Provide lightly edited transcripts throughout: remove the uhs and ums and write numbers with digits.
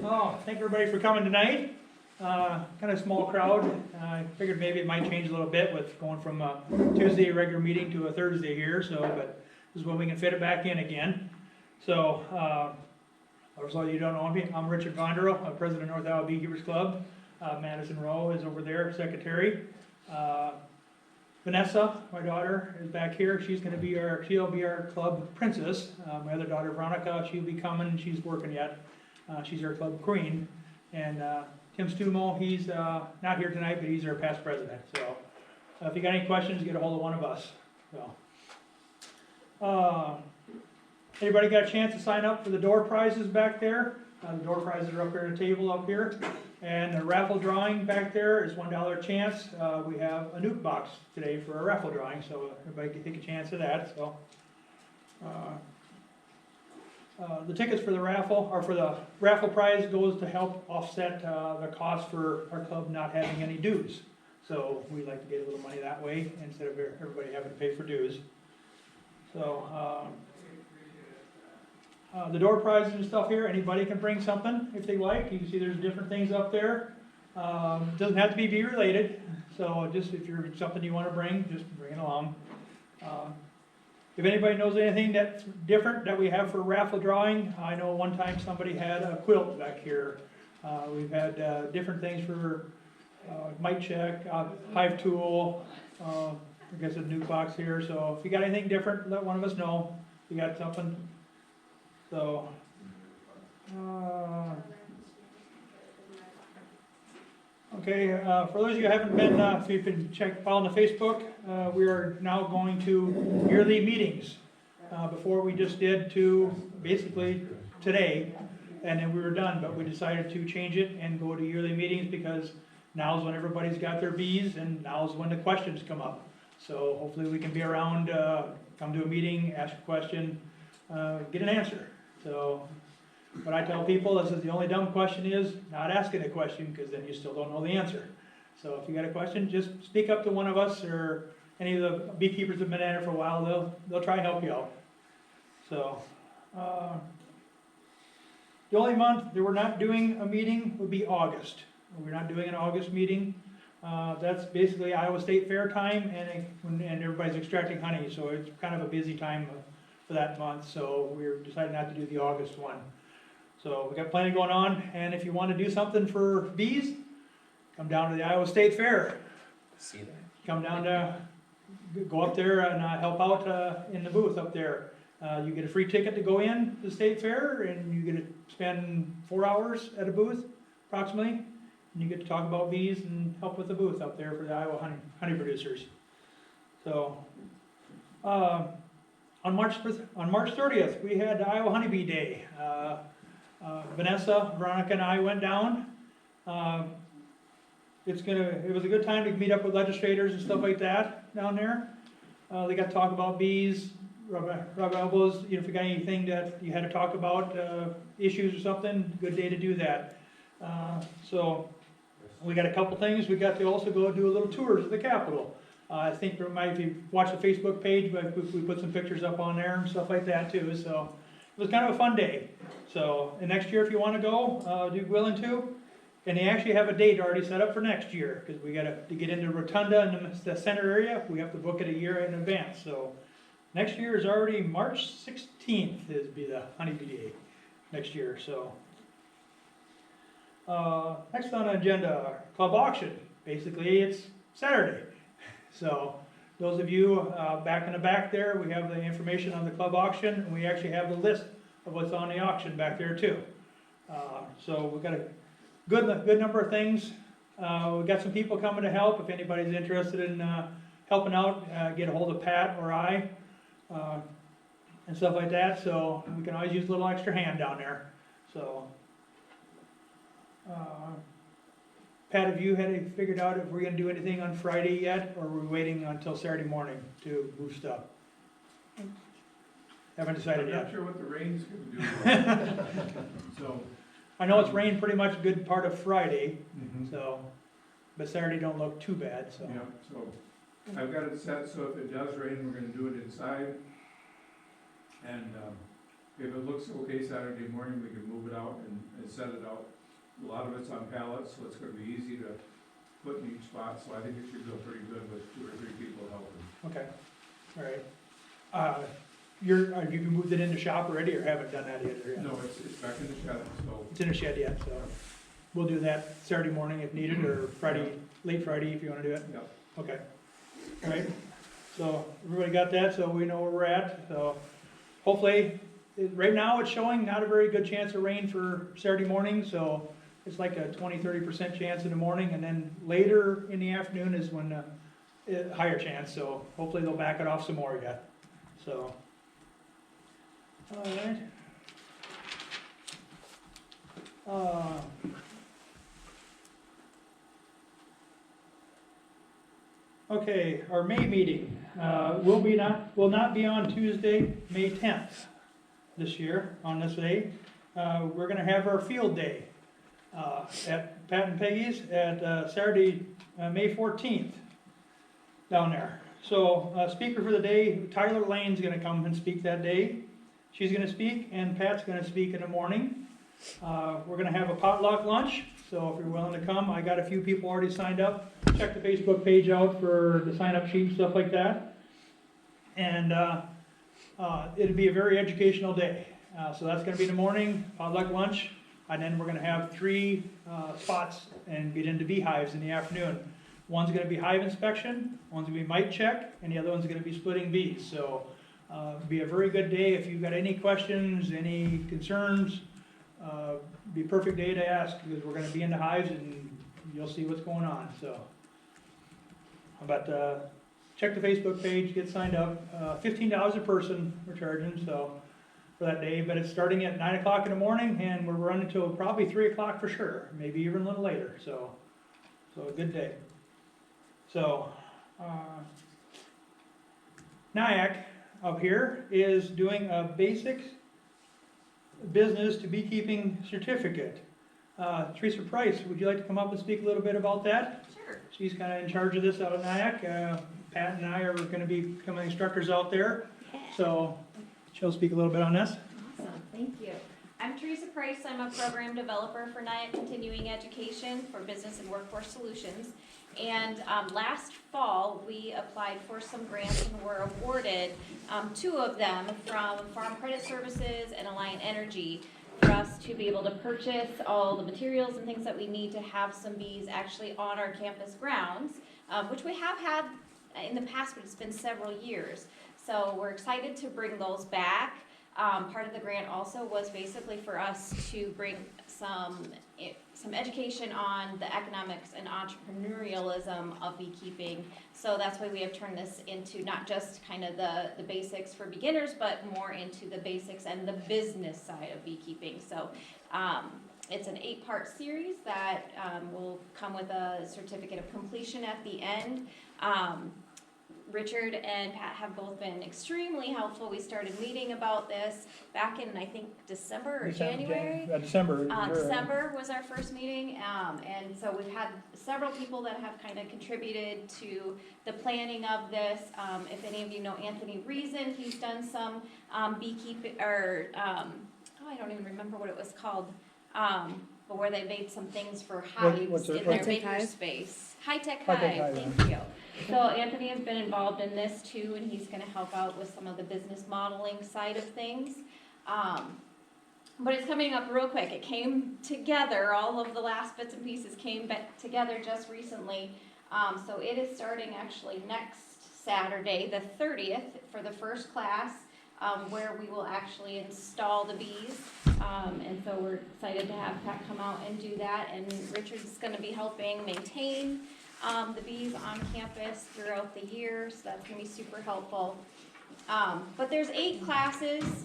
Oh, thank everybody for coming tonight. Kind of small crowd. I figured maybe it might change a little bit with going from a Tuesday regular meeting to a Thursday here, so, but this is when we can fit it back in again. So, for those of you who don't know me, I'm Richard Vondero, I'm president of North Iowa Beekeepers Club. Madison Rowe is over there, secretary. Vanessa, my daughter, is back here. She'll be our club princess. My other daughter, Veronica, she'll be coming. She's working yet. She's our club queen. And Tim Stumo, he's not here tonight, but he's our past president. So if you got any questions, get a hold of one of us. So, anybody got a chance to sign up for the door prizes back there? The door prizes are up here at the table up here. And the raffle drawing back there is $1 chance. We have a nuke box today for a raffle drawing, so everybody can take a chance of that. So, the tickets for the raffle, or for the raffle prize, goes to help offset the cost for our club not having any dues. So we like to get a little money that way instead of everybody having to pay for dues. So the door prizes and stuff here, anybody can bring something if they like. You can see there's different things up there. It doesn't have to be bee related, so just if you're something you want to bring, just bring it along. If anybody knows anything that's different that we have for raffle drawing, I know one time somebody had a quilt back here. We've had different things for mite check, hive tool, I guess a nuke box here. So if you got anything different, let one of us know. If you got something. So, okay, for those of you who haven't been, if you've been following the Facebook, we are now going to yearly meetings. Before we just did to basically today, and then we were done, but we decided to change it and go to yearly meetings because now's when everybody's got their bees and now's when the questions come up. So hopefully we can be around, come to a meeting, ask a question, get an answer. So what I tell people is that the only dumb question is not asking a question, because then you still don't know the answer. So if you got a question, just speak up to one of us, or any of the beekeepers that have been at it for a while, they'll try and help you out. So the only month that we're not doing a meeting would be August. We're not doing an August meeting. That's basically Iowa State Fair time, and everybody's extracting honey, so it's kind of a busy time for that month, so we're deciding not to do the August one. So we got plenty going on, and if you want to do something for bees, come down to the Iowa State Fair. See that? Come down to, go up there and help out in the booth up there. You get a free ticket to go in to the State Fair, and you get to spend 4 hours at a booth, approximately, and you get to talk about bees and help with the booth up there for the Iowa honey producers. So, on March 30th, we had Iowa Honeybee Day. Vanessa, Veronica, and I went down. It was a good time to meet up with legislators and stuff like that down there. They got to talk about bees, rub elbows. You know, if you got anything that you had to talk about, issues or something, good day to do that. So we got a couple things. We got to also go do a little tours of the Capitol. I think if you watch the Facebook page, we put some pictures up on there and stuff like that too. So it was kind of a fun day. So, and next year if you want to go, be willing to. And they actually have a date already set up for next year, because we got to get into Rotunda in the center area. We have to book it a year in advance. So next year is already March 16th is be the Honeybee Day next year. So next on the agenda, club auction. Basically, it's Saturday. So those of you back in the back there, we have the information on the club auction, and we actually have the list of what's on the auction back there too. So we've got a good number of things. We've got some people coming to help. If anybody's interested in helping out, get a hold of Pat or I and stuff like that. So we can always use a little extra hand down there. So Pat, have you figured out if we're going to do anything on Friday yet, or are we waiting until Saturday morning to move stuff? Haven't decided yet. I'm not sure what the rain's going to do. So I know it's rained pretty much a good part of Friday, so, but Saturday don't look too bad. So yeah, so I've got it set so if it does rain, we're going to do it inside. And if it looks okay Saturday morning, we can move it out and set it out. A lot of it's on pallets, so it's gonna be easy to put in each spot, so I think it should go pretty good with 2 or 3 people helping. Okay, all right. Have you moved it into shop already, or haven't done that yet? Or yet? No, it's back in the shed, so. It's in the shed yet, so we'll do that Saturday morning if needed, or Friday, late Friday if you wanna do it. Yep. Okay, all right. So everybody got that, so we know where we're at, so hopefully, right now it's showing not a very good chance of rain for Saturday morning, so it's like a 20–30% chance in the morning, and then later in the afternoon is when higher chance, so hopefully they'll back it off some more yet, so. All right. Okay, our May meeting will not be on Tuesday, May 10th this year, on this day. We're gonna have our field day at Pat and Peggy's at Saturday, May 14th, down there. So, speaker for the day, Tyler Lane's gonna come and speak that day. She's gonna speak, and Pat's gonna speak in the morning. We're gonna have a potluck lunch, so if you're willing to come, I got a few people already signed up. Check the Facebook page out for the sign-up sheet and stuff like that. And it'll be a very educational day. So that's gonna be in the morning, potluck lunch, and then we're gonna have 3 spots and get into beehives in the afternoon. One's gonna be hive inspection, one's gonna be mite check, and the other one's gonna be splitting bees. So be a very good day. If you've got any questions, any concerns, be a perfect day to ask, because we're gonna be in the hives and you'll see what's going on, so. But check the Facebook page, get signed up. $15 a person we're charging, so, for that day, but it's starting at 9 o'clock in the morning, and we're running till probably 3 o'clock for sure, maybe even a little later, so a good day. So, NIACC up here is doing a basic business to beekeeping certificate. Theresa Price, would you like to come up and speak a little bit about that? Sure. She's kind of in charge of this out of NIACC. Pat and I are going to be becoming instructors out there, so she'll speak a little bit on this. Awesome, thank you. I'm Theresa Price. I'm a program developer for NIACC Continuing Education for Business and Workforce Solutions. And last fall, we applied for some grants and were awarded 2 of them from Farm Credit Services and Alliant Energy for us to be able to purchase all the materials and things that we need to have some bees actually on our campus grounds, which we have had in the past, but it's been several years. So we're excited to bring those back. Part of the grant also was basically for us to bring some education on the economics and entrepreneurialism of beekeeping. So that's why we have turned this into not just kind of the basics for beginners, but more into the basics and the business side of beekeeping. So it's an 8-part series that will come with a certificate of completion at the end. Richard and Pat have both been extremely helpful. We started meeting about this back in, I think, December or January. December. December was our first meeting, and so we've had several people that have kind of contributed to the planning of this. If any of you know Anthony Reason, he's done some beekeeping, or I don't even remember what it was called, but where they made some things for hives in their makerspace. High-tech hive, thank you. So Anthony has been involved in this too, and he's gonna help out with some of the business modeling side of things. But it's coming up real quick. It came together, all of the last bits and pieces came back together just recently. So it is starting actually next Saturday, the 30th, for the first class, where we will actually install the bees. And so we're excited to have Pat come out and do that, and Richard's gonna be helping maintain the bees on campus throughout the year, so that's going to be super helpful. But there's 8 classes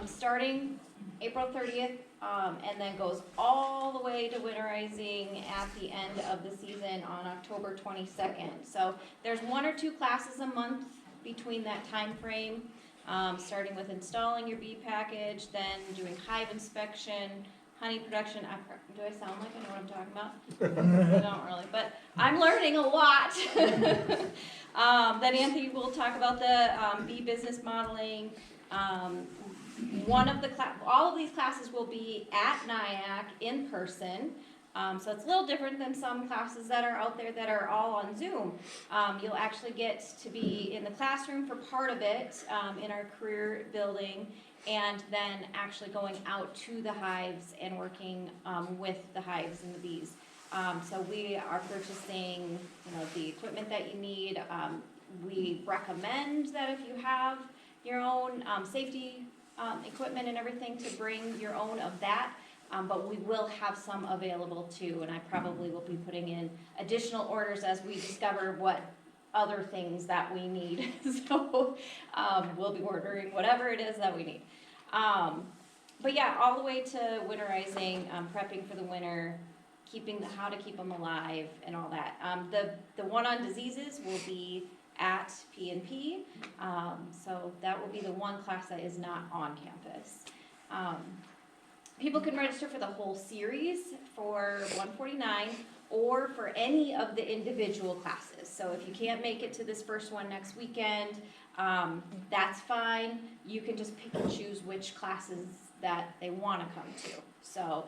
starting April 30th, and then goes all the way to winterizing at the end of the season on October 22nd. So there's 1 or 2 classes a month between that time frame, starting with installing your bee package, then doing hive inspection, honey production. Do I sound like I know what I'm talking about? I don't really, but I'm learning a lot. Then Anthony will talk about the bee business modeling, all of these classes will be at NIACC in person. So it's a little different than some classes that are out there that are all on Zoom. You'll actually get to be in the classroom for part of it, in our career building, and then actually going out to the hives and working with the hives and the bees. So we are purchasing, the equipment that you need. We recommend that if you have your own safety equipment and everything, to bring your own of that. But we will have some available too, and I probably will be putting in additional orders as we discover what other things that we need. So we'll be ordering whatever it is that we need. But yeah, all the way to winterizing, prepping for the winter, how to keep them alive and all that. The one on diseases will be at P&P, so that will be the one class that is not on campus. People can register for the whole series for $149 or for any of the individual classes. So if you can't make it to this first one next weekend, that's fine. You can just pick and choose which classes that they want to come to. So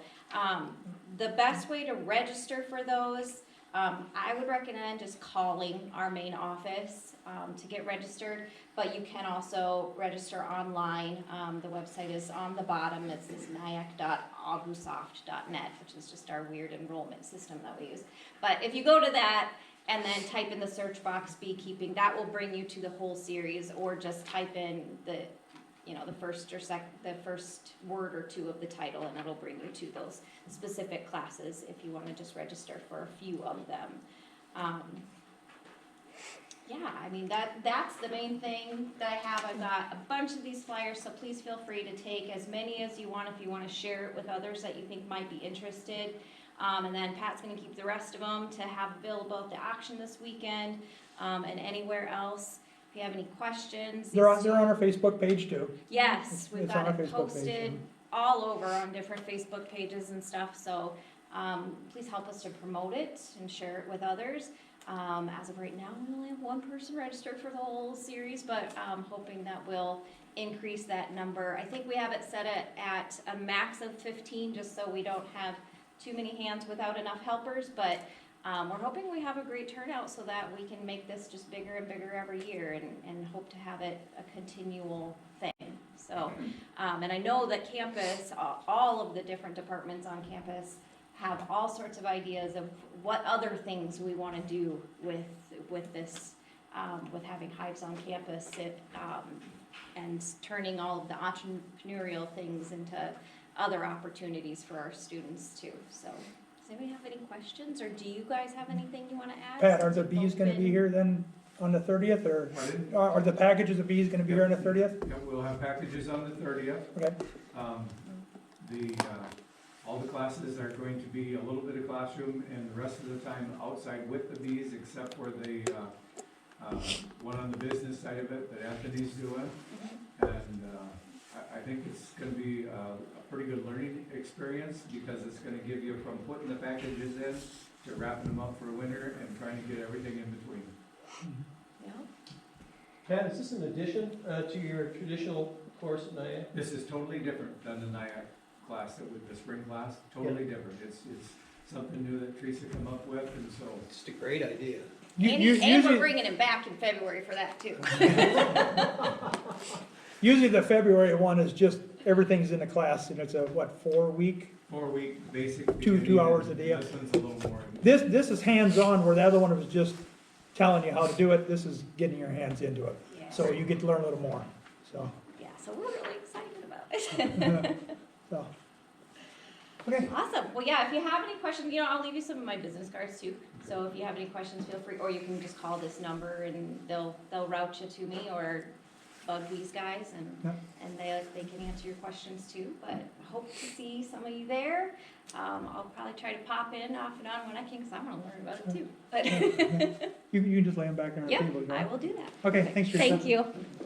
the best way to register for those, I would recommend just calling our main office to get registered, but you can also register online. The website is on the bottom. It's this niac.agusoft.net, which is just our weird enrollment system that we use. But if you go to that and then type in the search box beekeeping, that will bring you to the whole series, or just type in the first word or two of the title, and it'll bring you to those specific classes if you want to just register for a few of them. Yeah, I mean, that's the main thing that I have. I've got a bunch of these flyers, so please feel free to take as many as you want if you want to share it with others that you think might be interested. And then Pat's going to keep the rest of them to have available at the auction this weekend, and anywhere else. If you have any questions. They're on our Facebook page too. Yes, we've It's got on our it Facebook posted page. all over on different Facebook pages and stuff, so please help us to promote it and share it with others. As of right now, we only have one person registered for the whole series, but I'm hoping that we'll increase that number. I think we have it set at a max of 15, just so we don't have too many hands without enough helpers, but we're hoping we have a great turnout so that we can make this just bigger and bigger every year, and hope to have it a continual thing. So, and I know that campus, all of the different departments on campus have all sorts of ideas of what other things we want to do with this, with having hives on campus, and turning all of the entrepreneurial things into other opportunities for our students too. So, does anybody have any questions, or do you guys have anything you want to add? Pat, are the bees going to be here then on the 30th, or are the packages of bees going to be here on the 30th? Yeah, we'll have packages on the 30th. Okay. All the classes are going to be a little bit of classroom, and the rest of the time outside with the bees, except for the one on the business side of it that Anthony's doing. And I think it's going to be a pretty good learning experience, because it's going to give you from putting the packages in to wrapping them up for winter and trying to get everything in between. Yeah. Pat, is this in addition to your traditional course at NIACC? This is totally different than the NIACC class, the spring class, totally different. It's something new that Theresa come up with, and so. It's a great idea. And we're bringing him back in February for that too. Usually the February one is just, everything's in the class, and it's a, 4-week? 4-week basic. 2 hours a day. This one's a little more. This is hands-on, where the other one was just telling you how to do it. This is getting your hands into it. Yeah. So you get to learn a little more, so. Yeah, so we're really excited about it. So. Okay. Awesome. Well, yeah, if you have any questions, I'll leave you some of my business cards too. So if you have any questions, feel free, or you can just call this number and they'll route you to me, or bug these guys, and they can answer your questions too. But I hope to see some of you there. I'll probably try to pop in off and on when I can, because I want to learn about it too. But You can just lay them back on our yep, table. you know? I will do that. Okay, thanks, Theresa. Thank you.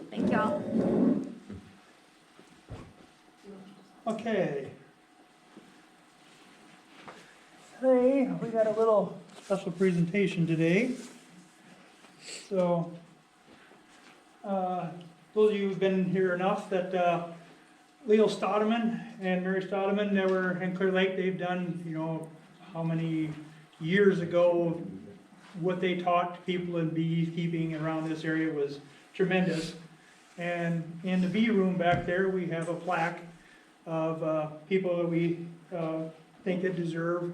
Thank y'all. Okay. Hey, we got a little special presentation today. So, those of you who've been here enough that Leo Stattelman and Mary Stattelman that were in Clear Lake, they've done, how many years ago, what they taught people in beekeeping around this area was tremendous. And in the bee room back there, we have a plaque of people that we think that deserve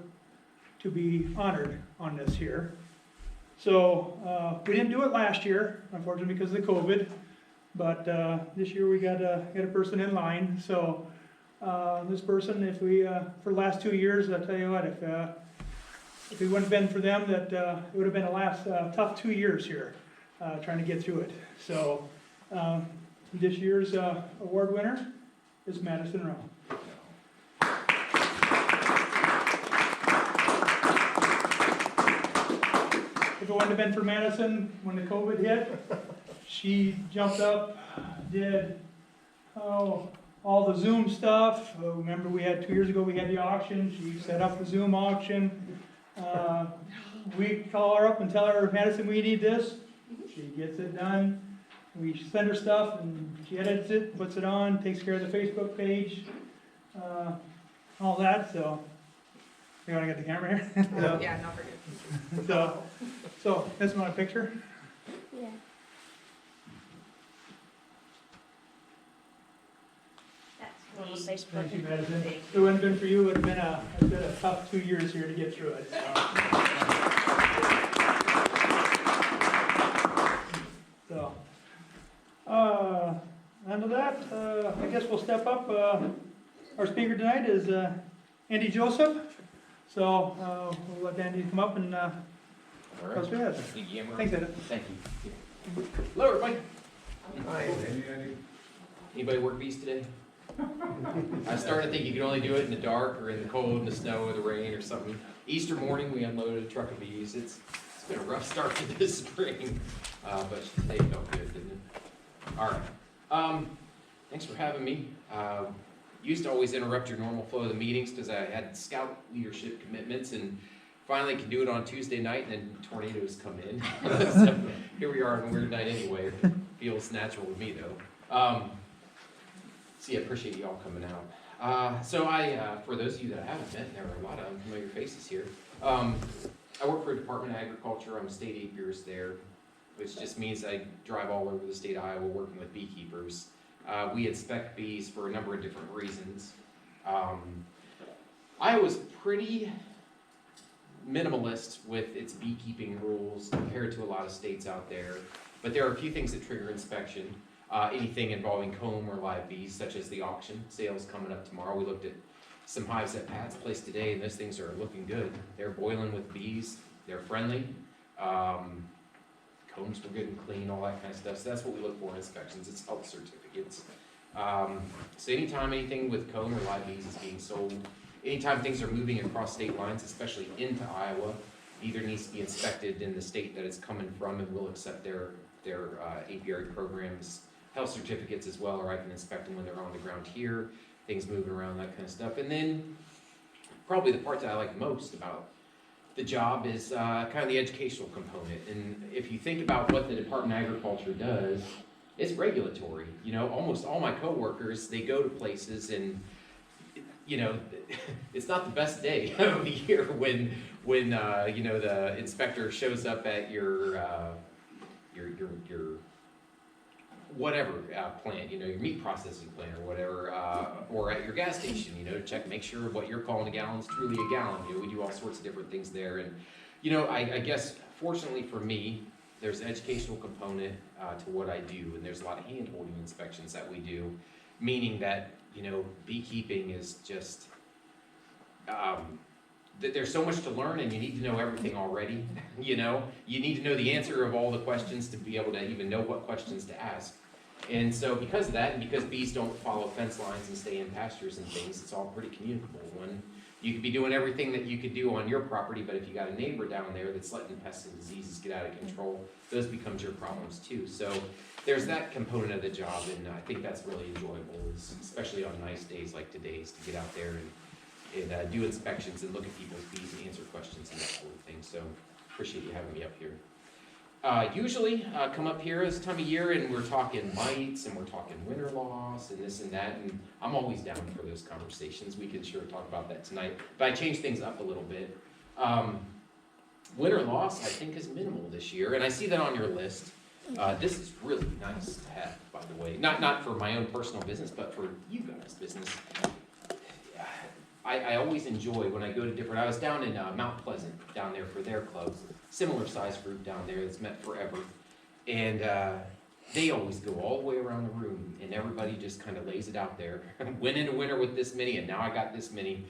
to be honored on this here. So we didn't do it last year, unfortunately, because of the COVID. But this year we got a person in line. So this person, if we for the last 2 years, I'll tell you what, if it wouldn't have been for them, that it would have been a last tough 2 years here trying to get through it. So this year's award winner is Madison Rowe. If it wouldn't have been for Madison when the COVID hit, she jumped up, did all the Zoom stuff. Remember, we had 2 years ago, we had the auction. She set up the Zoom auction. We call her up and tell her, Madison, we need this. She gets it done. We send her stuff, and she edits it, puts it on, takes care of the Facebook page, all that. So, you want to get the camera here? So, Yeah, no, forget. So this is my picture. Yeah. That's Thank you, Facebook. Madison. If it wouldn't have been for you, it would have been a tough 2 years here to get through it. So, under that, I guess we'll step up. Our speaker tonight is Andy Joseph. So we'll let Andy come up and All tell us what he has. Thank you. Thanks, Andy. Thank you. Hello, everybody. Andy? Anybody work bees today? I started to think you could only do it in the dark or in the cold, in the snow, or the rain, or something. Easter morning, we unloaded a truck of bees. It's been a rough start to this spring, but today felt good, didn't it? All right. Thanks for having me. Used to always interrupt your normal flow of the meetings because I had scout leadership commitments, and finally can do it on Tuesday night, and then tornadoes come in. So here we are on a weird night anyway. Feels natural to me though. So yeah, appreciate you all coming out. So for those of you that I haven't met, there are a lot of unfamiliar faces here. I work for the Department of Agriculture. I'm a state apiarist there, which just means I drive all over the state of Iowa working with beekeepers. We inspect bees for a number of different reasons. Iowa's pretty minimalist with its beekeeping rules compared to a lot of states out there, but there are a few things that trigger inspection. Anything involving comb or live bees, such as the auction sales coming up tomorrow. We looked at some hives at Pat's place today, and those things are looking good. They're boiling with bees. They're friendly. Combs were good and clean, all that kind of stuff. So that's what we look for in inspections. It's health certificates. So anytime anything with comb or live bees is being sold, anytime things are moving across state lines, especially into Iowa, either needs to be inspected in the state that it's coming from, and we'll accept their apiary programs, health certificates as well, or I can inspect them when they're on the ground here, things moving around, that kind of stuff. And then probably the part that I like most about the job is kind of the educational component. And if you think about what the Department of Agriculture does, it's regulatory. You know, almost all my coworkers, they go to places and, you know, it's not the best day of the year when you know, the inspector shows up at your whatever plant, you know, your meat processing plant or whatever, or at your gas station, you know, to check, make sure what you're calling a gallon is truly a gallon. You know, we do all sorts of different things there. And, you know, I guess fortunately for me, there's an educational component to what I do, and there's a lot of hand-holding inspections that we do, meaning that, you know, beekeeping is just, that there's so much to learn, and you need to know everything already. You know, you need to know the answer of all the questions to be able to even know what questions to ask. And so because of that, and because bees don't follow fence lines and stay in pastures and things, it's all pretty communicable. When you could be doing everything that you could do on your property, but if you got a neighbor down there that's letting pests and diseases get out of control, those becomes your problems too. So there's that component of the job, and I think that's really enjoyable, especially on nice days like today's, to get out there and do inspections and look at people's bees and answer questions and that sort of thing. So appreciate you having me up here. Usually come up here this time of year and we're talking mites and we're talking winter loss and this and that, and I'm always down for those conversations. We can sure talk about that tonight, but I changed things up a little bit. Winter loss I think is minimal this year, and I see that on your list. This is really nice to have, by the way. Not for my own personal business, but for you guys' business. I always enjoy when I go to different, I was down in Mount Pleasant, down there for their club, similar size group down there that's met forever. And they always go all the way around the room, and everybody just kind of lays it out there. Went into winter with this many, and now I got this many.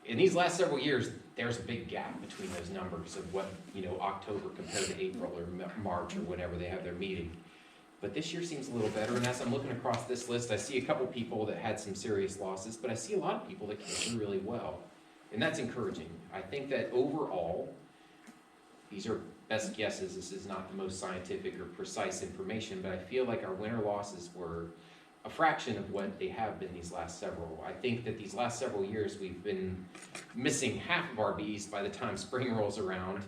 In these last several years, there's a big gap between those numbers of what, October compared to April or March or whenever they have their meeting. But this year seems a little better, and as I'm looking across this list, I see a couple people that had some serious losses, but I see a lot of people that came through really well. And that's encouraging. I think that overall, these are best guesses, this is not the most scientific or precise information, but I feel like our winter losses were a fraction of what they have been these last several. I think that these last several years we've been missing half of our bees by the time spring rolls around,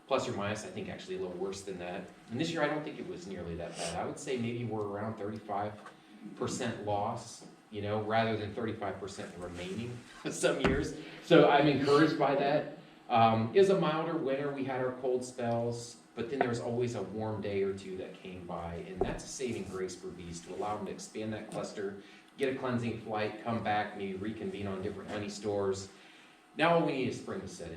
plus or minus, I think actually a little worse than that. And this year I don't think it was nearly that bad. I would say maybe we're around 35% loss, rather than 35% the remaining some years. So I'm encouraged by that. It was a milder winter, we had our cold spells, but then there was always a warm day or two that came by, and that's a saving grace for bees to allow them to expand that cluster, get a cleansing flight, come back, maybe reconvene on different honey stores. Now all we need is spring to set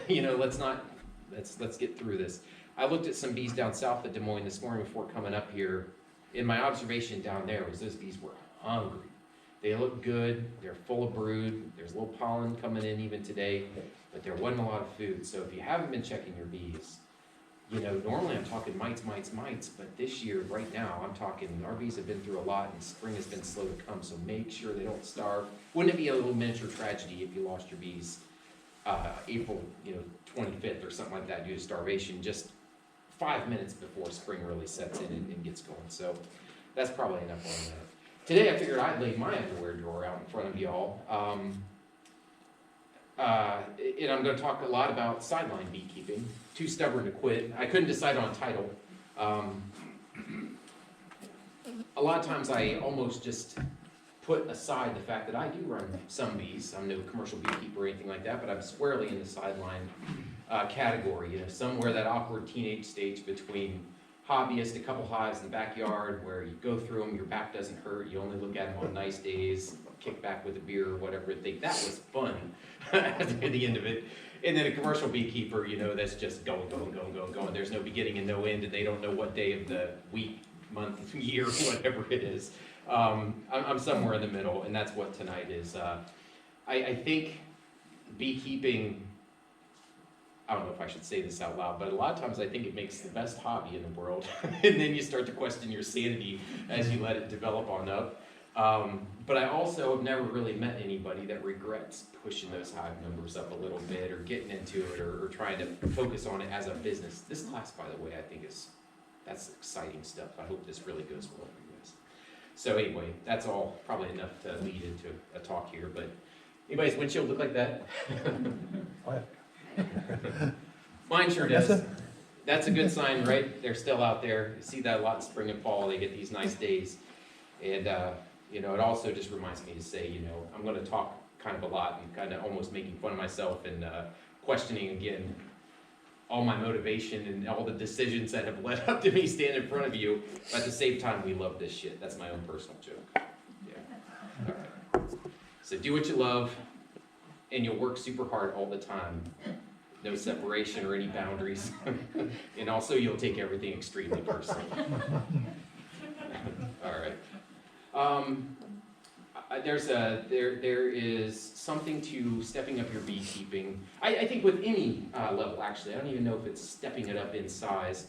in. Let's get through this. I looked at some bees down south of Des Moines this morning before coming up here, and my observation down there was those bees were hungry. They look good, they're full of brood, there's a little pollen coming in even today, but there wasn't a lot of food. So if you haven't been checking your bees, normally I'm talking mites, but this year, right now, I'm talking, our bees have been through a lot and spring has been slow to come, so make sure they don't starve. Wouldn't it be a little miniature tragedy if you lost your bees April 25th or something like that due to starvation, just 5 minutes before spring really sets in and gets going. So that's probably enough on that. Today I figured I'd lay my underwear drawer out in front of y'all. And I'm going to talk a lot about sideline beekeeping. Too stubborn to quit. I couldn't decide on a title. A lot of times I almost just put aside the fact that I do run some bees. I'm no commercial beekeeper or anything like that, but I'm squarely in the sideline category. Somewhere that awkward teenage stage between hobbyist, a couple hives in the backyard where you go through them, your back doesn't hurt, you only look at them on nice days, kick back with a beer or whatever. I think that was fun at the end of it. And then a commercial beekeeper, that's just going. There's no beginning and no end, and they don't know what day of the week, month, year, whatever it is. I'm somewhere in the middle, and that's what tonight is. I think beekeeping, I don't know if I should say this out loud, but a lot of times I think it makes the best hobby in the world. And then you start to question your sanity as you let it develop on up. But I also have never really met anybody that regrets pushing those hive numbers up a little bit or getting into it or trying to focus on it as a business. This class, by the way, I think that's exciting stuff. I hope this really goes well for you guys. So anyway, that's all probably enough to lead into a talk here, but anybody's windshield look like that? Mine sure does. That's a good sign, right? They're still out there. You see that a lot in spring and fall. They get these nice days. And, it also just reminds me to say, I'm going to talk kind of a lot and kind of almost making fun of myself and questioning again all my motivation and all the decisions that have led up to me standing in front of you. But at the same time, we love this shit. That's my own personal joke. Yeah. All right. So do what you love, and you'll work super hard all the time. No separation or any boundaries. And also you'll take everything extremely personally. All right. There is something to stepping up your beekeeping. I think with any level, actually. I don't even know if it's stepping it up in size.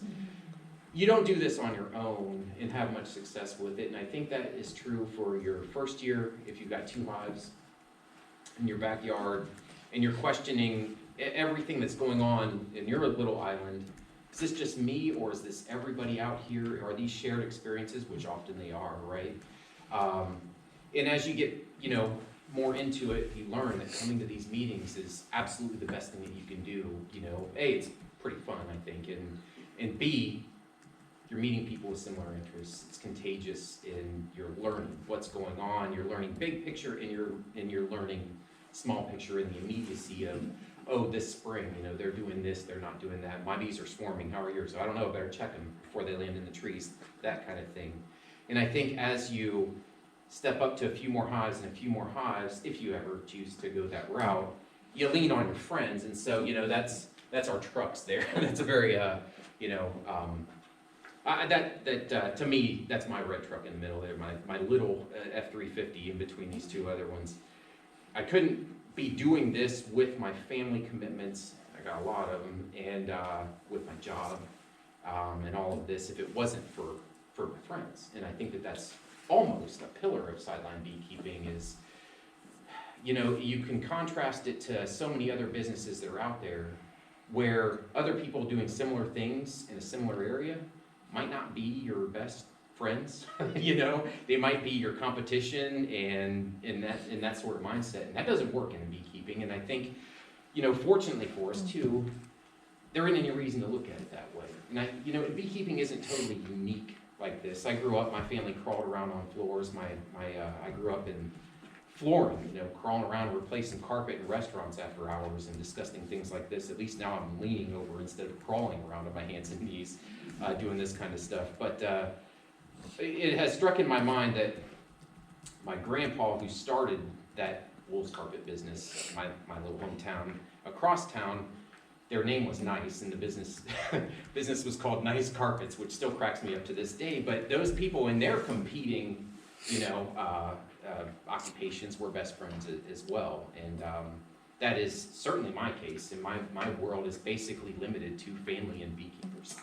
You don't do this on your own and have much success with it. And I think that is true for your first year if you've got 2 hives in your backyard and you're questioning everything that's going on in your little island. Is this just me, or is this everybody out here? Are these shared experiences, which often they are, right? And as you get, more into it, you learn that coming to these meetings is absolutely the best thing that you can do. A, it's pretty fun, I think, and B, you're meeting people with similar interests. It's contagious in your learning what's going on. You're learning big picture, and you're learning small picture in the immediacy of, oh, this spring, you know, they're doing this, they're not doing that. My bees are swarming. How are yours? I don't know. I better check them before they land in the trees. That kind of thing. And I think as you step up to a few more hives and a few more hives, if you ever choose to go that route, you lean on your friends. And so, you know, that's our trucks there. That's a very, you know, to me, that's my red truck in the middle there, my little F-350 in between these two other ones. I couldn't be doing this with my family commitments, I got a lot of them, and with my job and all of this, if it wasn't for my friends. And I think that that's almost a pillar of sideline beekeeping is, you know, you can contrast it to so many other businesses that are out there where other people doing similar things in a similar area might not be your best friends. You know, they might be your competition, and in that sort of mindset, and that doesn't work in beekeeping. And I think, you know, fortunately for us too, there isn't any reason to look at it that way. And you know, beekeeping isn't totally unique like this. I grew up, my family crawled around on floors. I grew up in flooring, you know, crawling around replacing carpet in restaurants after hours and disgusting things like this. At least now I'm leaning over instead of crawling around on my hands and knees doing this kind of stuff. But it has struck in my mind that my grandpa, who started that wool's carpet business, my little hometown, across town, their name was Nice, and the business was called Nice Carpets, which still cracks me up to this day. But those people in their competing, you know, occupations were best friends as well. And that is certainly my case, and my world is basically limited to family and beekeepers.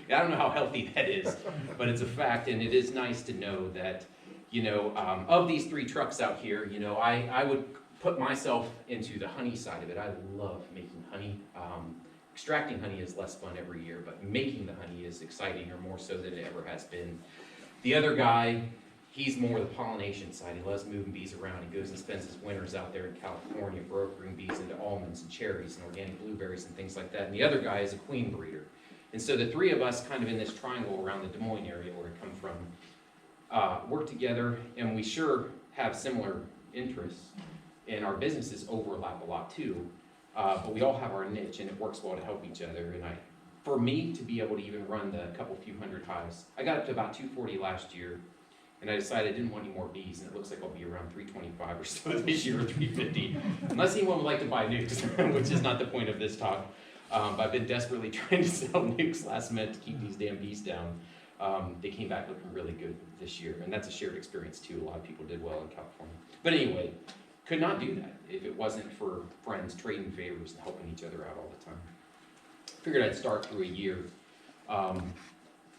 I don't know how healthy that is, but it's a fact, and it is nice to know that, you know, of these 3 trucks out here, you know, I would put myself into the honey side of it. I love making honey. Extracting honey is less fun every year, but making the honey is exciting, or more so than it ever has been. The other guy, he's more the pollination side. He loves moving bees around. He goes and spends his winters out there in California brokering bees into almonds and cherries and organic blueberries and things like that. And the other guy is a queen breeder. And so the 3 of us, kind of in this triangle around the Des Moines area where I come from, work together, and we sure have similar interests, and our businesses overlap a lot too. But we all have our niche, and it works well to help each other. And for me to be able to even run the few hundred hives, I got up to about 240 last year. And I decided I didn't want any more bees, and it looks like I'll be around 325 or so this year, or 350, unless anyone would like to buy nukes, which is not the point of this talk. But I've been desperately trying to sell nukes last minute to keep these damn bees down. They came back looking really good this year, and that's a shared experience too. A lot of people did well in California. But anyway, could not do that if it wasn't for friends trading favors and helping each other out all the time. Figured I'd start through a year.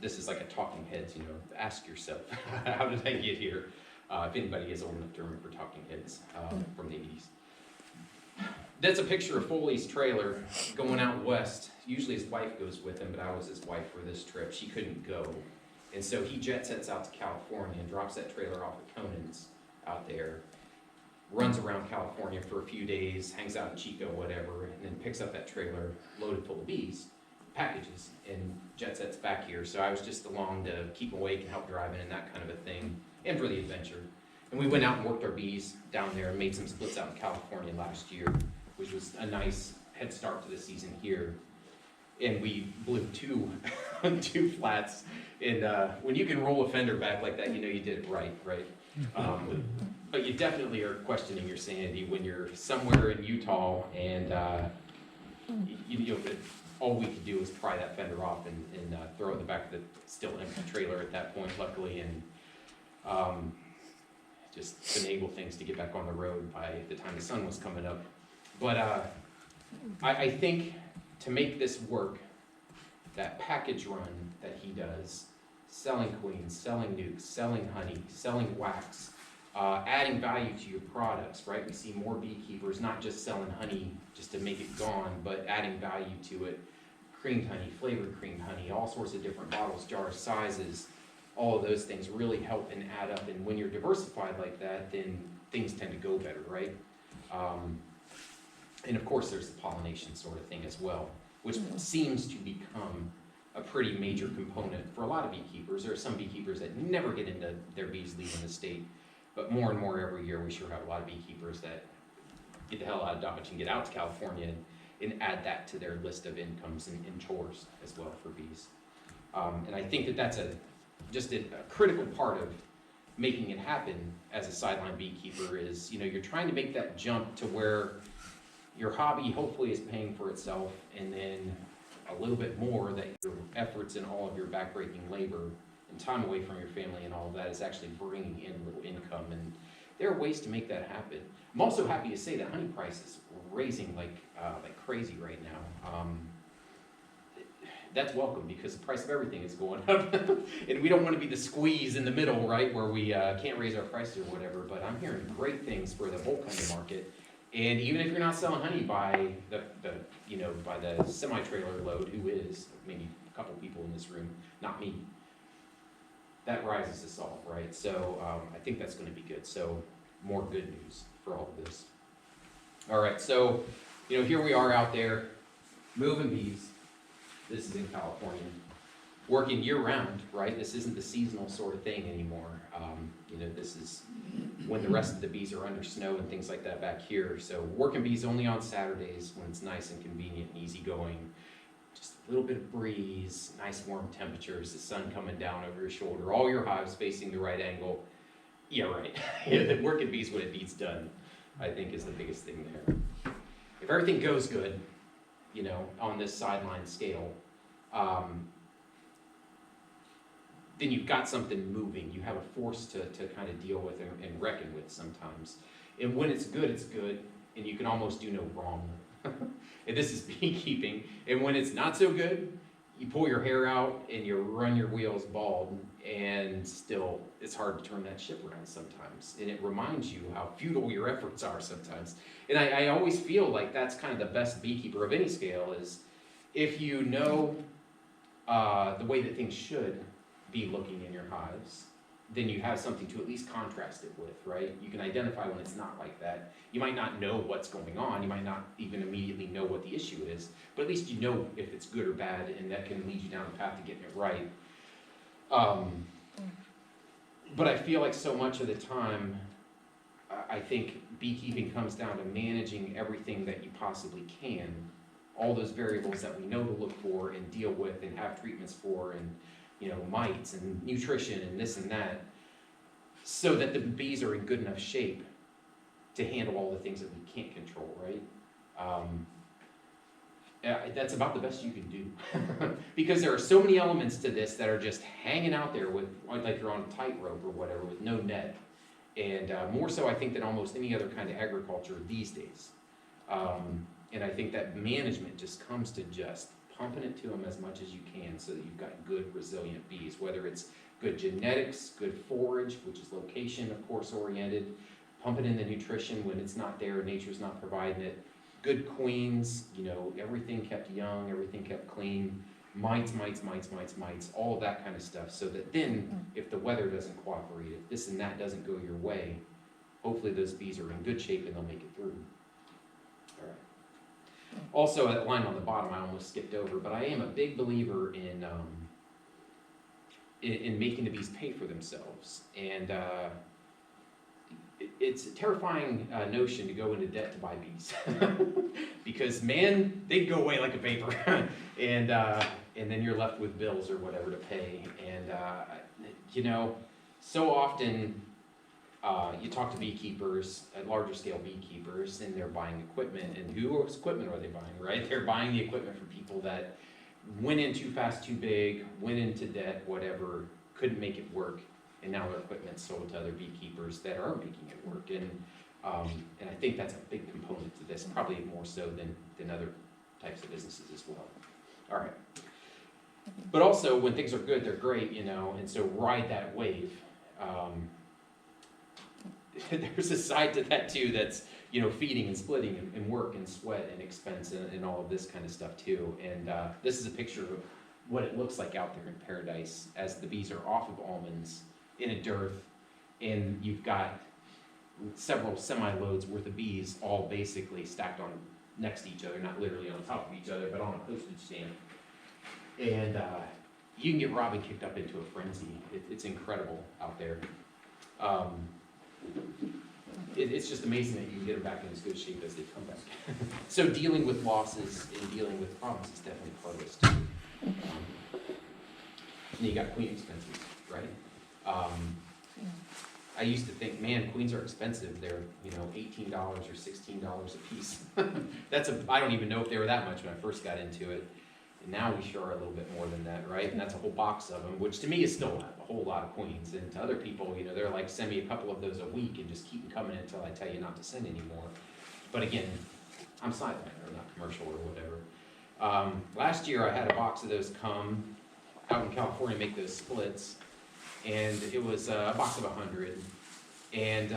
This is like a talking heads, you know, ask yourself, how did I get here? If anybody is old enough to remember talking heads from the 80s. That's a picture of Foley's trailer going out west. Usually his wife goes with him, but I was his wife for this trip. She couldn't go. And so he jet sets out to California and drops that trailer off at Conan's out there, runs around California for a few days, hangs out in Chico, whatever, and then picks up that trailer loaded full of bees, packages, and jet sets back here. So I was just along to keep awake and help driving and that kind of a thing, and for the adventure. And we went out and worked our bees down there and made some splits out in California last year, which was a nice head start to the season here. And we blew 2 flats. And when you can roll a fender back like that, you know you did it right? But you definitely are questioning your sanity when you're somewhere in Utah and all we could do was pry that fender off and throw it in the back of the still empty trailer at that point, luckily, and just finagle things to get back on the road by the time the sun was coming up. But I think to make this work, that package run that he does, selling queens, selling nukes, selling honey, selling wax, adding value to your products, right? We see more beekeepers not just selling honey just to make it gone, but adding value to it. Creamed honey, flavored creamed honey, all sorts of different bottles, jars, sizes, all of those things really help and add up. And when you're diversified like that, then things tend to go better, right? And of course, there's the pollination sort of thing as well, which seems to become a pretty major component for a lot of beekeepers. There are some beekeepers that never get into their bees leaving the state, but more and more every year we sure have a lot of beekeepers that get the hell out of Dodge and get out to California and add that to their list of incomes and chores as well for bees. And I think that that's just a critical part of making it happen as a sideline beekeeper is, you're trying to make that jump to where your hobby hopefully is paying for itself, and then a little bit more that your efforts and all of your backbreaking labor and time away from your family and all of that is actually bringing in a little income. And there are ways to make that happen. I'm also happy to say that honey prices are raising like crazy right now. That's welcome because the price of everything is going up. And we don't want to be the squeeze in the middle, right, where we can't raise our prices or whatever. But I'm hearing great things for the bulk honey market. And even if you're not selling honey by by the semi-trailer load, who is maybe a couple people in this room, not me, that rises us all, right? So I think that's going to be good. So more good news for all of this. All right, so here we are out there moving bees. This is in California, working year-round, right? This isn't the seasonal sort of thing anymore. This is when the rest of the bees are under snow and things like that back here. So working bees only on Saturdays when it's nice and convenient and easygoing. Just a little bit of breeze, nice warm temperatures, the sun coming down over your shoulder, all your hives facing the right angle. Yeah, right. The working bees when it needs done, I think, is the biggest thing there. If everything goes good, on this sideline scale, then you've got something moving. You have a force to kind of deal with and reckon with sometimes. And when it's good, and you can almost do no wrong. And this is beekeeping. And when it's not so good, you pull your hair out and you run your wheels bald, and still it's hard to turn that ship around sometimes. And it reminds you how futile your efforts are sometimes. And I always feel like that's kind of the best beekeeper of any scale is if you know the way that things should be looking in your hives, then you have something to at least contrast it with, right? You can identify when it's not like that. You might not know what's going on. You might not even immediately know what the issue is, but at least you know if it's good or bad, and that can lead you down the path to getting it right. But I feel like so much of the time, I think beekeeping comes down to managing everything that you possibly can, all those variables that we know to look for and deal with and have treatments for, and mites and nutrition and this and that, so that the bees are in good enough shape to handle all the things that we can't control, right? That's about the best you can do. Because there are so many elements to this that are just hanging out there with, like you're on a tightrope or whatever, with no net. And more so, I think, than almost any other kind of agriculture these days. And I think that management just comes to just pumping it to them as much as you can so that you've got good, resilient bees, whether it's good genetics, good forage, which is location, of course, oriented, pumping in the nutrition when it's not there, nature's not providing it, good queens, everything kept young, everything kept clean, mites, all of that kind of stuff, so that then, if the weather doesn't cooperate, if this and that doesn't go your way, hopefully those bees are in good shape and they'll make it through. All right. Also, that line on the bottom I almost skipped over, but I am a big believer in making the bees pay for themselves. And it's a terrifying notion to go into debt to buy bees. Because, man, they go away like a vapor. And then you're left with bills or whatever to pay. And, so often you talk to beekeepers, larger scale beekeepers, and they're buying equipment. And whose equipment are they buying, right? They're buying the equipment from people that went in too fast, too big, went into debt, whatever, couldn't make it work. And now their equipment's sold to other beekeepers that are making it work. And I think that's a big component to this, probably more so than other types of businesses as well. All right. But also, when things are good, they're great, and so ride that wave. There's a side to that too that's, feeding and splitting and work and sweat and expense and all of this kind of stuff too. And this is a picture of what it looks like out there in paradise as the bees are off of almonds in a dearth, and you've got several semi-loads worth of bees all basically stacked on next to each other, not literally on top of each other, but on a postage stamp. And you can get robbing kicked up into a frenzy. It's incredible out there. It's just amazing that you can get them back in as good shape as they come back. So dealing with losses and dealing with problems is definitely part of this too. And you got queen expenses, right? I used to think, man, queens are expensive. They're, $18 or $16 a piece. I don't even know if they were that much when I first got into it. And now we sure are a little bit more than that, right? And that's a whole box of them, which to me is still a whole lot of queens. And to other people, they're like, send me a couple of those a week and just keep them coming until I tell you not to send anymore. But again, I'm sideline or not commercial or whatever. Last year I had a box of those come out in California, make those splits. And it was a box of 100. And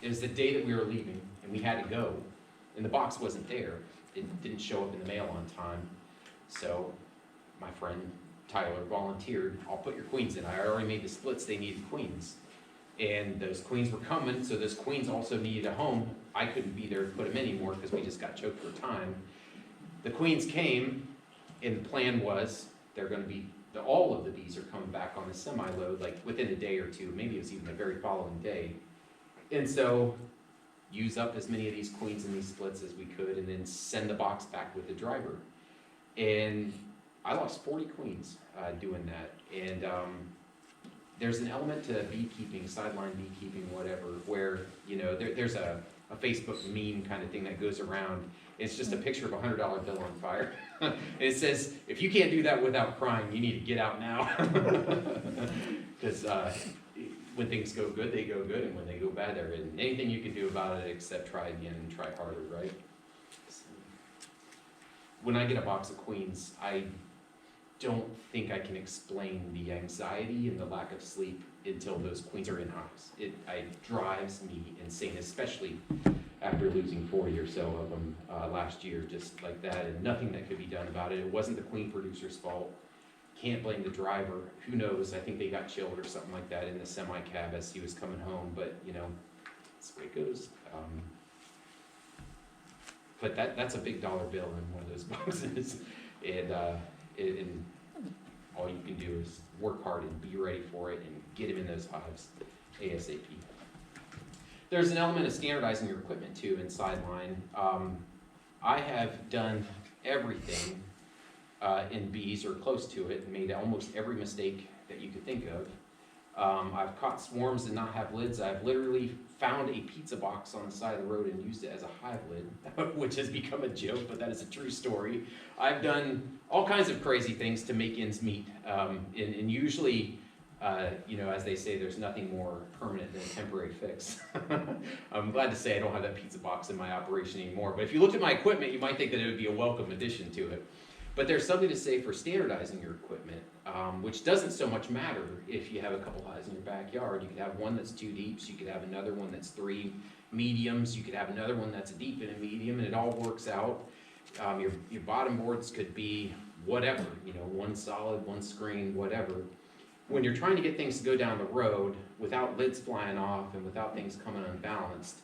it was the day that we were leaving and we had to go. And the box wasn't there. It didn't show up in the mail on time. So my friend Tyler volunteered, I'll put your queens in. I already made the splits, they needed queens. And those queens were coming, so those queens also needed a home. I couldn't be there to put them in anymore because we just got choked for time. The queens came, and the plan was all of the bees are coming back on the semi-load, like within a day or two, maybe it was even the very following day. And so use up as many of these queens and these splits as we could, and then send the box back with the driver. And I lost 40 queens doing that. And there's an element to beekeeping, sideline beekeeping, whatever, where, there's a Facebook meme kind of thing that goes around. It's just a picture of a $100 bill on fire. And it says, if you can't do that without crying, you need to get out now. Because when things go good, they go good. And when they go bad, there isn't anything you can do about it except try again and try harder, right? When I get a box of queens, I don't think I can explain the anxiety and the lack of sleep until those queens are in hives. It drives me insane, especially after losing 40 or so of them last year, just like that, and nothing that could be done about it. It wasn't the queen producer's fault. Can't blame the driver. Who knows? I think they got chilled or something like that in the semi-cab as he was coming home, but that's the way it goes. But that's a big dollar bill in one of those boxes, and all you can do is work hard and be ready for it and get him in those hives ASAP. There's an element of standardizing your equipment too in sideline. I have done everything in bees or close to it and made almost every mistake that you could think of. I've caught swarms and not have lids. I've literally found a pizza box on the side of the road and used it as a hive lid, which has become a joke, but that is a true story. I've done all kinds of crazy things to make ends meet, and usually, as they say, there's nothing more permanent than a temporary fix. I'm glad to say I don't have that pizza box in my operation anymore, but if you looked at my equipment, you might think that it would be a welcome addition to it. But there's something to say for standardizing your equipment, which doesn't so much matter if you have a couple hives in your backyard. You could have one that's 2 deeps, you could have another one that's 3 mediums, you could have another one that's a deep and a medium, and it all works out. Your bottom boards could be whatever, one solid, one screen, whatever. When you're trying to get things to go down the road without lids flying off and without things coming unbalanced,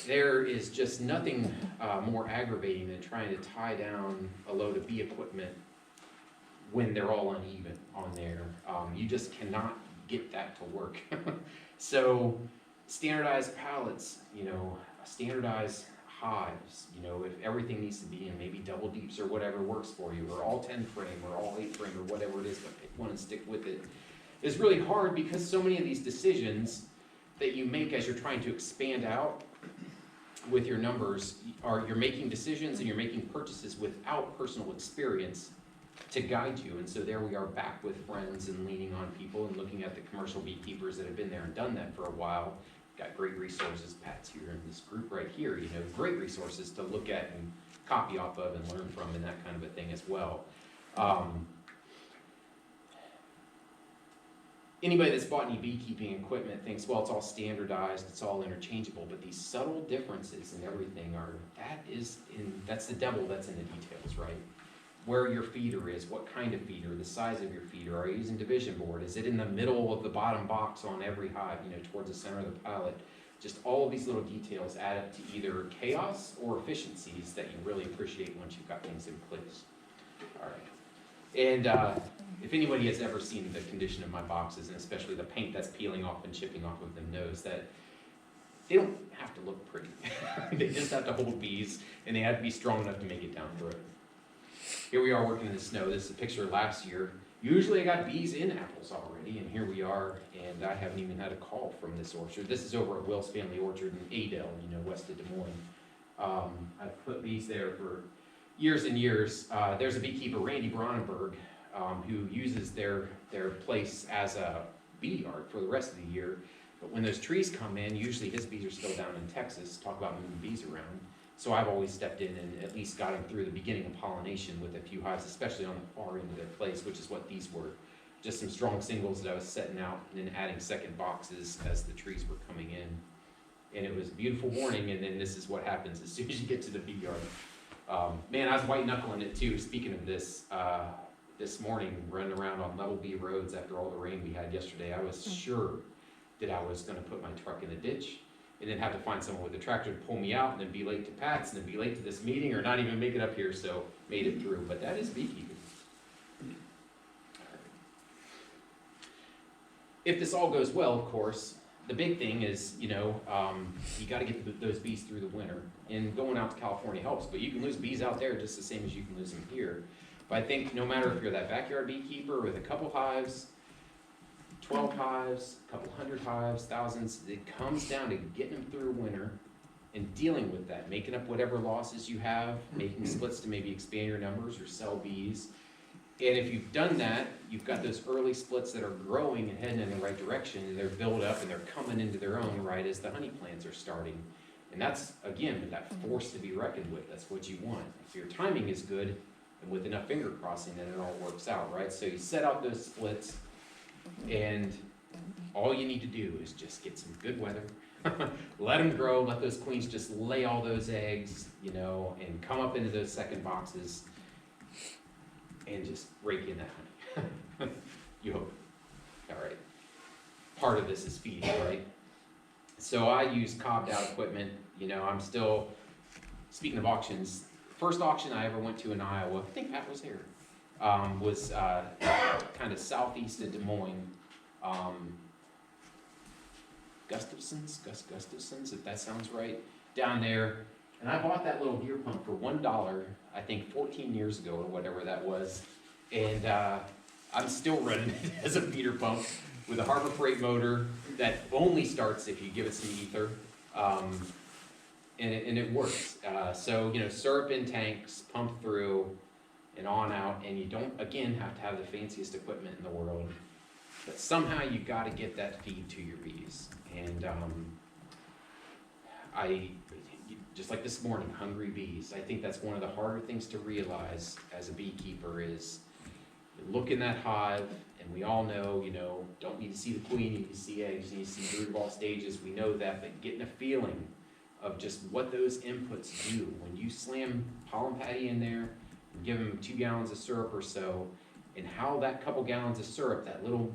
there is just nothing more aggravating than trying to tie down a load of bee equipment when they're all uneven on there. You just cannot get that to work. So standardized pallets, standardized hives, if everything needs to be in maybe double deeps or whatever works for you, or all 10 frame or all 8 frame or whatever it is, but pick one and stick with it, is really hard because so many of these decisions that you make as you're trying to expand out with your numbers you're making decisions and you're making purchases without personal experience to guide you. And so there we are back with friends and leaning on people and looking at the commercial beekeepers that have been there and done that for a while. Got great resources. Pat's here in this group right here, great resources to look at and copy off of and learn from and that kind of a thing as well. Anybody that's bought any beekeeping equipment thinks, well, it's all standardized, it's all interchangeable, but these subtle differences in everything that's the devil that's in the details, right? Where your feeder is, what kind of feeder, the size of your feeder, are you using division board? Is it in the middle of the bottom box on every hive, towards the center of the pallet? Just all of these little details add up to either chaos or efficiencies that you really appreciate once you've got things in place. All right. And if anybody has ever seen the condition of my boxes, and especially the paint that's peeling off and chipping off of them, knows that they don't have to look pretty. They just have to hold bees, and they have to be strong enough to make it down through it. Here we are working in the snow. This is a picture of last year. Usually I got bees in apples already, and here we are, and I haven't even had a call from this orchard. This is over at Will's Family Orchard in Adel, west of Des Moines. I've put bees there for years and years. There's a beekeeper, Randy Bronnenberg, who uses their place as a bee yard for the rest of the year. But when those trees come in, usually his bees are still down in Texas, talk about moving bees around. So I've always stepped in and at least got them through the beginning of pollination with a few hives, especially on the far end of their place, which is what these were. Just some strong singles that I was setting out and then adding second boxes as the trees were coming in. And it was a beautiful morning, and then this is what happens as soon as you get to the bee yard. Man, I was white knuckling it too, speaking of this. This morning, running around on level B roads after all the rain we had yesterday, I was sure that I was gonna put my truck in the ditch and then have to find someone with a tractor to pull me out and then be late to Pat's and then be late to this meeting or not even make it up here, so made it through. But that is beekeeping. If this all goes well, of course, the big thing is, you gotta get those bees through the winter. And going out to California helps, but you can lose bees out there just the same as you can lose them here. But I think no matter if you're that backyard beekeeper with a couple hives, 12 hives, a couple hundred hives, thousands, it comes down to getting them through winter and dealing with that, making up whatever losses you have, making splits to maybe expand your numbers or sell bees. And if you've done that, you've got those early splits that are growing and heading in the right direction, and they're built up and they're coming into their own right as the honey plants are starting. And that's, again, with that force to be reckoned with. That's what you want. If your timing is good and with enough finger crossing, then it all works out, right? So you set out those splits, and all you need to do is just get some good weather, let them grow, let those queens just lay all those eggs, and come up into those second boxes and just rake in that honey. You hope. All right. Part of this is feeding, right? So I use cobbed out equipment. I'm still, speaking of auctions, first auction I ever went to in Iowa, I think Pat was here, was kind of southeast of Des Moines. Gustafson's, if that sounds right, down there. And I bought that little gear pump for $1, I think 14 years ago or whatever that was. And I'm still running it as a feeder pump with a Harbor Freight motor that only starts if you give it some ether. And it works. So, syrup in tanks, pump through, and on out, and you don't, again, have to have the fanciest equipment in the world. But somehow you got to get that feed to your bees. And just like this morning, hungry bees. I think that's one of the harder things to realize as a beekeeper is you look in that hive, and we all know, don't need to see the queen, you need to see eggs, you need to see brood ball stages. We know that, but getting a feeling of just what those inputs do. When you slam pollen patty in there and give them 2 gallons of syrup or so, and how that couple gallons of syrup, that little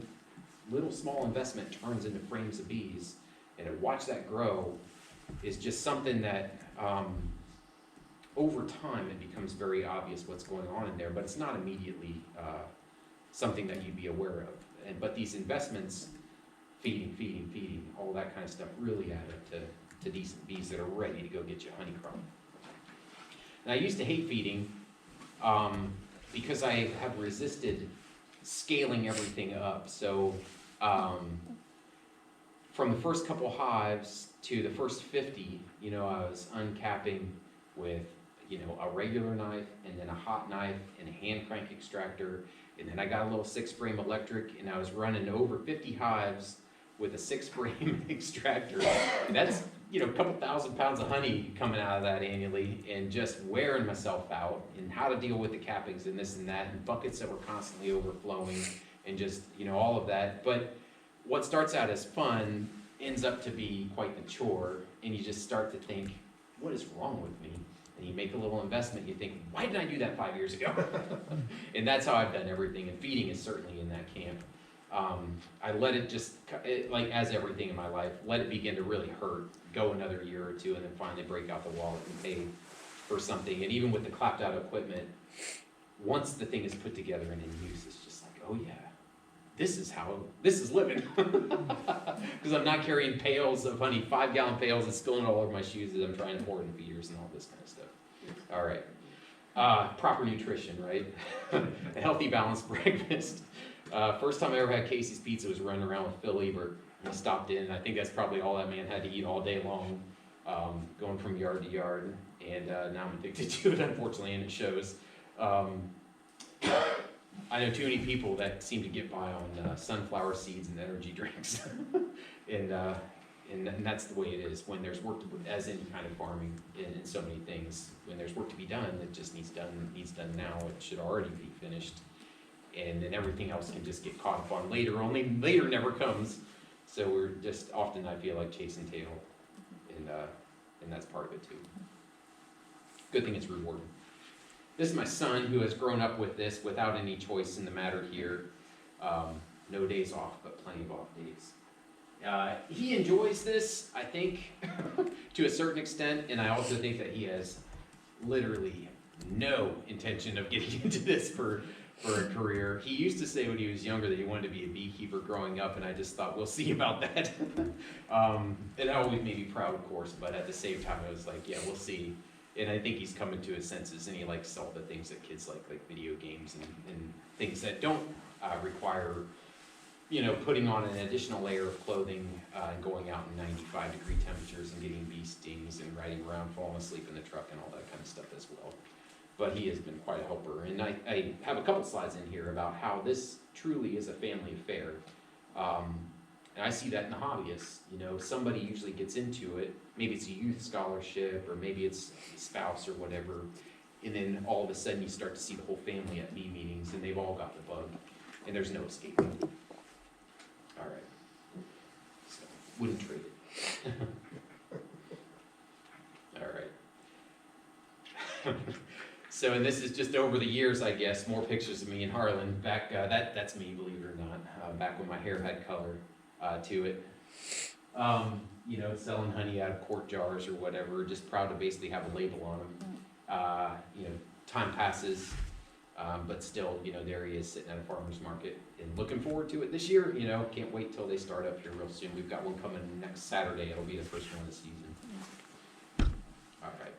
small investment turns into frames of bees, and to watch that grow is just something that over time it becomes very obvious what's going on in there, but it's not immediately something that you'd be aware of. But these investments, feeding, all that kind of stuff really add up to decent bees that are ready to go get you a honeycomb. And I used to hate feeding because I have resisted scaling everything up. So from the first couple hives to the first 50, I was uncapping with, a regular knife and then a hot knife and a hand crank extractor. And then I got a little 6-frame electric, and I was running over 50 hives with a 6-frame extractor. And that's, a couple thousand pounds of honey coming out of that annually, and just wearing myself out, and how to deal with the cappings and this and that, and buckets that were constantly overflowing, and just, all of that. But what starts out as fun ends up to be quite mature, and you just start to think, what is wrong with me? And you make a little investment, you think, why didn't I do that 5 years ago? And that's how I've done everything, and feeding is certainly in that camp. I let it just, like as everything in my life, let it begin to really hurt, go another year or two, and then finally break out the wallet and pay for something. And even with the clapped out equipment, once the thing is put together and in use, it's just like, oh yeah, this is living. Because I'm not carrying pails of honey, 5-gallon pails and spilling it all over my shoes as I'm trying to pour it in feeders and all this kind of stuff. All right. Proper nutrition, right? A healthy, balanced breakfast. First time I ever had Casey's Pizza was running around with Phil Ebert. I stopped in, and I think that's probably all that man had to eat all day long, going from yard to yard. And now I'm addicted to it, unfortunately, and it shows. I know too many people that seem to get by on sunflower seeds and energy drinks, and that's the way it is when there's work to, as any kind of farming in so many things. When there's work to be done, it just needs done now. It should already be finished, and then everything else can just get caught up on later. Only later never comes, so we're just often, I feel like, chasing tail, and that's part of it too. Good thing it's rewarding. This is my son who has grown up with this without any choice in the matter here. No days off, but plenty of off days. He enjoys this, I think, to a certain extent, and I also think that he has literally no intention of getting into this for a career. He used to say when he was younger that he wanted to be a beekeeper growing up, and I just thought, we'll see about that. It always made me proud, of course, but at the same time, I was like, yeah, we'll see. And I think he's coming to his senses, and he likes all the things that kids like video games and things that don't require, putting on an additional layer of clothing and going out in 95-degree temperatures and getting bee stings and riding around, falling asleep in the truck and all that kind of stuff as well. But he has been quite a helper. And I have a couple slides in here about how this truly is a family affair. And I see that in the hobbyists. Somebody usually gets into it. Maybe it's a youth scholarship, or maybe it's a spouse or whatever. And then all of a sudden you start to see the whole family at bee meetings, and they've all got the bug, and there's no escape. All right. So, wouldn't trade it. All right. So, and this is just over the years, I guess, more pictures of me in Harlan. Back, that's me, believe it or not, back when my hair had color to it. Selling honey out of quart jars or whatever, just proud to basically have a label on them. Time passes, but still, there he is sitting at a farmer's market and looking forward to it this year. Can't wait till they start up here real soon. We've got one coming next Saturday. It'll be the first one of the season. All right.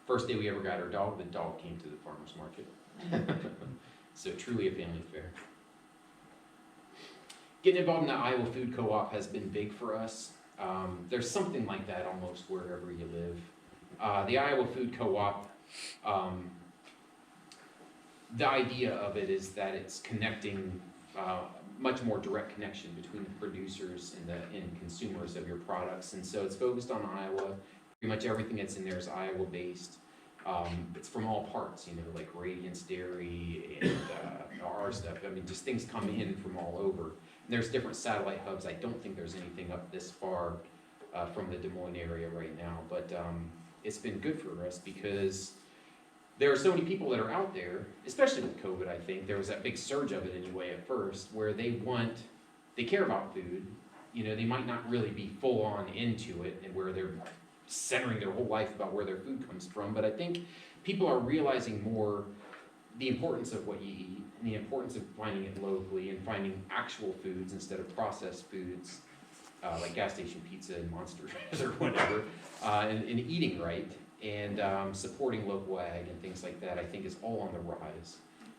First day we ever got our dog, the dog came to the farmer's market. So truly a family affair. Getting involved in the Iowa Food Co-op has been big for us. There's something like that almost wherever you live. The Iowa Food Co-op, the idea of it is that it's connecting, much more direct connection between the producers and the end consumers of your products. And so it's focused on Iowa. Pretty much everything that's in there is Iowa based. It's from all parts, like Radiance Dairy and our stuff. I mean, just things come in from all over. And there's different satellite hubs. I don't think there's anything up this far from the Des Moines area right now, but it's been good for us because there are so many people that are out there, especially with COVID. I think there was that big surge of it anyway at first, where they care about food. They might not really be full on into it, and where they're centering their whole life about where their food comes from. But I think people are realizing more the importance of what you eat and the importance of finding it locally and finding actual foods instead of processed foods like gas station pizza and Monster or whatever, and eating right and supporting local ag and things like that. I think is all on the rise,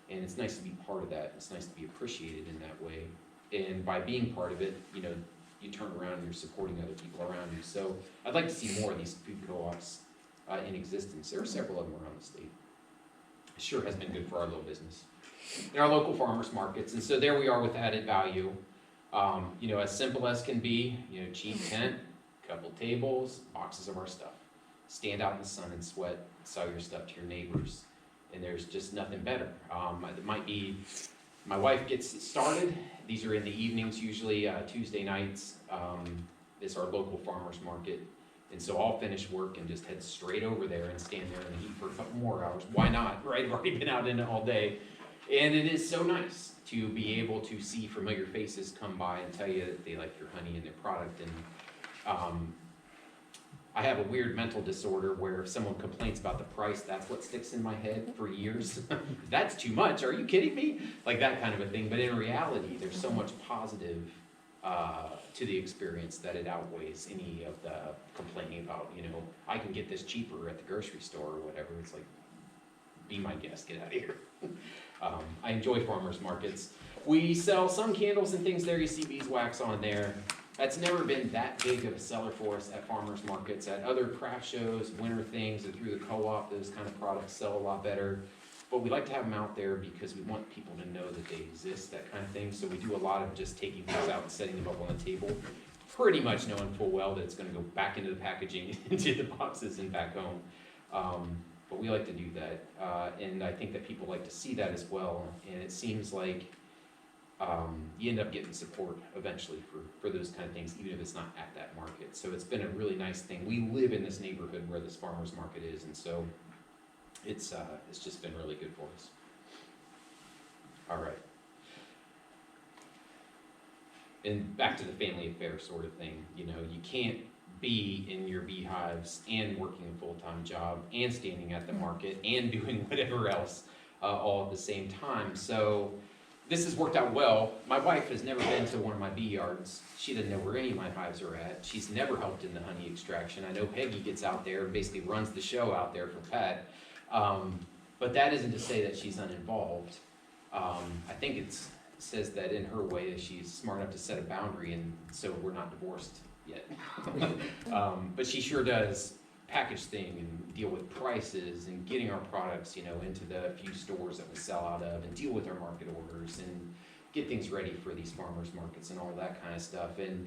and it's nice to be part of that. It's nice to be appreciated in that way, and by being part of it, you turn around and you're supporting other people around you. So I'd like to see more of these food co-ops in existence. There are several of them around the state. It sure has been good for our little business and our local farmers markets. And so there we are with added value. As simple as can be, cheap tent, couple tables, boxes of our stuff. Stand out in the sun and sweat, sell your stuff to your neighbors. And there's just nothing better. It might be, my wife gets it started. These are in the evenings, usually Tuesday nights. It's our local farmers market. And so I'll finish work and just head straight over there and stand there and eat for a couple more hours. Why not, right? I've already been out in it all day. And it is so nice to be able to see familiar faces come by and tell you that they like your honey and their product. And I have a weird mental disorder where if someone complains about the price, that's what sticks in my head for years. That's too much, are you kidding me? Like that kind of a thing, but in reality, there's so much positive to the experience that it outweighs any of the complaining about, you know, I can get this cheaper at the grocery store or whatever. It's like, be my guest, get out of here. I enjoy farmers markets. We sell some candles and things there, you see beeswax on there. That's never been that big of a seller for us at farmers markets. At other craft shows, winter things, and through the co-op, those kind of products sell a lot better. But we like to have them out there because we want people to know that they exist, that kind of thing. So we do a lot of just taking things out and setting them up on the table, pretty much knowing full well that it's gonna go back into the packaging, into the boxes and back home. But we like to do that, and I think that people like to see that as well. And it seems like you end up getting support eventually for those kind of things, even if it's not at that market. So it's been a really nice thing. We live in this neighborhood where this farmer's market is, and so it's just been really good for us. All right. And back to the family affair sort of thing, you know, you can't be in your beehives and working a full-time job and standing at the market and doing whatever else all at the same time. So this has worked out well. My wife has never been to one of my bee yards. She doesn't know where any of my hives are at. She's never helped in the honey extraction. I know Peggy gets out there and basically runs the show out there for Pat. But that isn't to say that she's uninvolved. I think it says that in her way that she's smart enough to set a boundary, and so we're not divorced yet. But she sure does package thing and deal with prices and getting our products, you know, into the few stores that we sell out of, and deal with our market orders and get things ready for these farmers markets and all that kind of stuff. And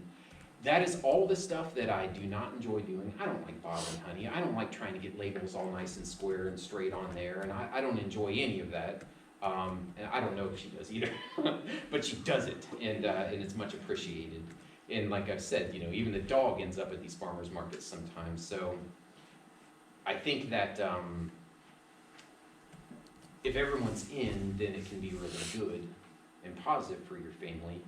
that is all the stuff that I do not enjoy doing. I don't like bottling honey. I don't like trying to get labels all nice and square and straight on there, and I don't enjoy any of that. And I don't know if she does either, but she does it, and it's much appreciated. And like I've said, you know, even the dog ends up at these farmers markets sometimes. So I think that if everyone's in, then it can be really good and positive for your family.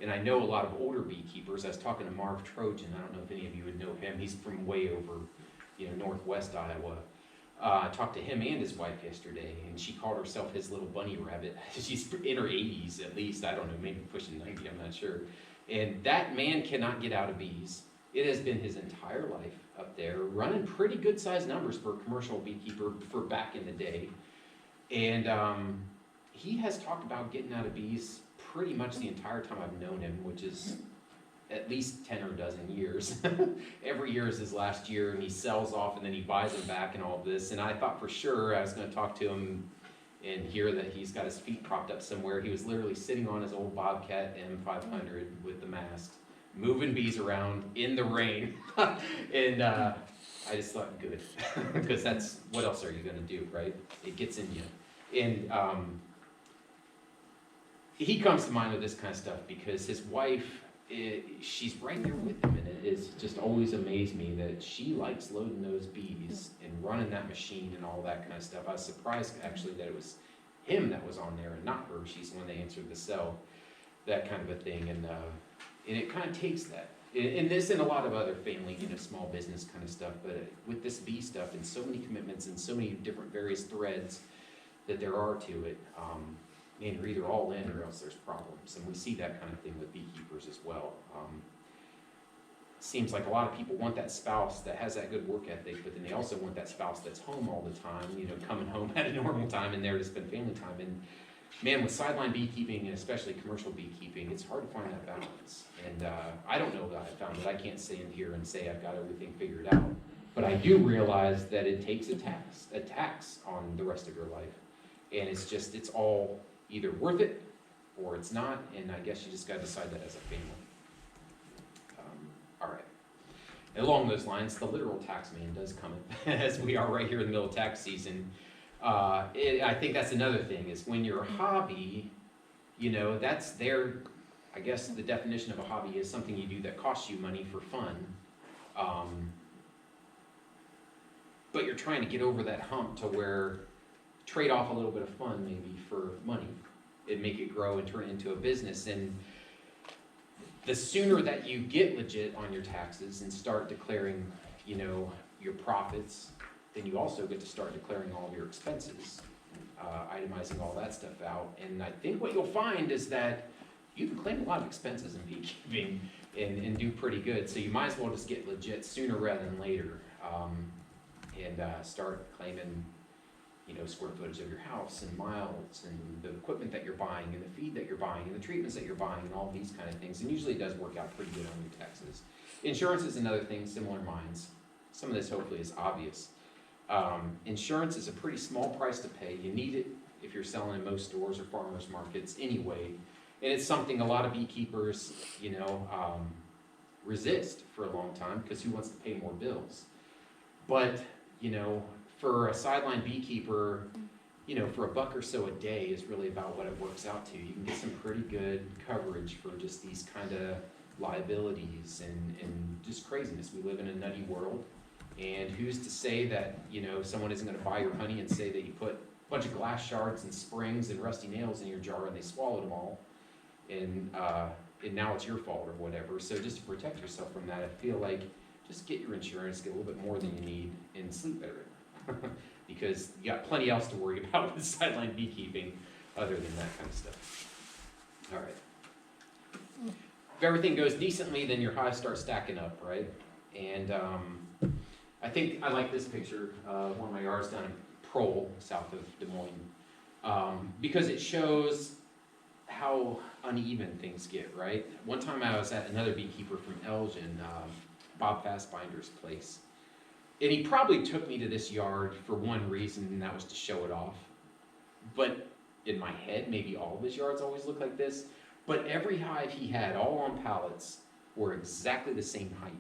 And I know a lot of older beekeepers. I was talking to Marv Trojan. I don't know if any of you would know him. He's from way over, you know, northwest Iowa. I talked to him and his wife yesterday, and she called herself his little bunny rabbit. She's in her 80s at least. I don't know, maybe pushing 90, I'm not sure. And that man cannot get out of bees. It has been his entire life up there, running pretty good sized numbers for a commercial beekeeper for back in the day. And he has talked about getting out of bees pretty much the entire time I've known him, which is at least 10 or a dozen years. Every year is his last year, and he sells off and then he buys them back and all of this. And I thought for sure I was going to talk to him and hear that he's got his feet propped up somewhere. He was literally sitting on his old Bobcat M500 with the mast, moving bees around in the rain. And I just thought, good, because that's, what else are you going to do, right? It gets in you. And he comes to mind with this kind of stuff because his wife, she's right there with him, and it has just always amazed me that she likes loading those bees and running that machine and all that kind of stuff. I was surprised actually that it was him that was on there and not her. She's the one that answered the cell, that kind of a thing. And it kind of takes that. And this and a lot of other family, you know, small business kind of stuff, but with this bee stuff and so many commitments and so many different various threads that there are to it, and you're either all in or else there's problems. And we see that kind of thing with beekeepers as well. Seems like a lot of people want that spouse that has that good work ethic, but then they also want that spouse that's home all the time, you know, coming home at a normal time and there to spend family time. And man, with sideline beekeeping and especially commercial beekeeping, it's hard to find that balance. And I don't know that I found it. I can't stand here and say I've got everything figured out. But I do realize that it takes a tax on the rest of your life. And it's just, it's all either worth it or it's not, and I guess you just gotta decide that as a family. All right. Along those lines, the literal tax man does come as we are right here in the middle of tax season. I think that's another thing, is when you're a hobby, you know, that's their, I guess the definition of a hobby is something you do that costs you money for fun. But you're trying to get over that hump to where trade off a little bit of fun maybe for money and make it grow and turn it into a business. And the sooner that you get legit on your taxes and start declaring you know, your profits, then you also get to start declaring all of your expenses, itemizing all that stuff out. And I think what you'll find is that you can claim a lot of expenses in beekeeping and do pretty good. So you might as well just get legit sooner rather than later, and start claiming, you know, square footage of your house and miles and the equipment that you're buying and the feed that you're buying and the treatments that you're buying and all these kind of things. And usually it does work out pretty good on your taxes. Insurance is another thing, similar minds. Some of this hopefully is obvious. Insurance is a pretty small price to pay. You need it if you're selling in most stores or farmers markets anyway. And it's something a lot of beekeepers, you know, resist for a long time because who wants to pay more bills? But, you know, for a sideline beekeeper, you know, for $1 or so a day is really about what it works out to. You can get some pretty good coverage for just these kind of liabilities and just craziness. We live in a nutty world, and who's to say that, you know, someone isn't going to buy your honey and say that you put a bunch of glass shards and springs and rusty nails in your jar and they swallowed them all, and now it's your fault or whatever. So just to protect yourself from that, I feel like just get your insurance, get a little bit more than you need, and sleep better. Because you got plenty else to worry about with sideline beekeeping other than that kind of stuff. All right. If everything goes decently, then your hives start stacking up, right? And I think I like this picture, one of my yards down in Prohl, south of Des Moines, because it shows how uneven things get, right? One time I was at another beekeeper from Elgin, Bob Fassbinder's place. And he probably took me to this yard for one reason, and that was to show it off. But in my head, maybe all of his yards always look like this. But every hive he had, all on pallets, were exactly the same height.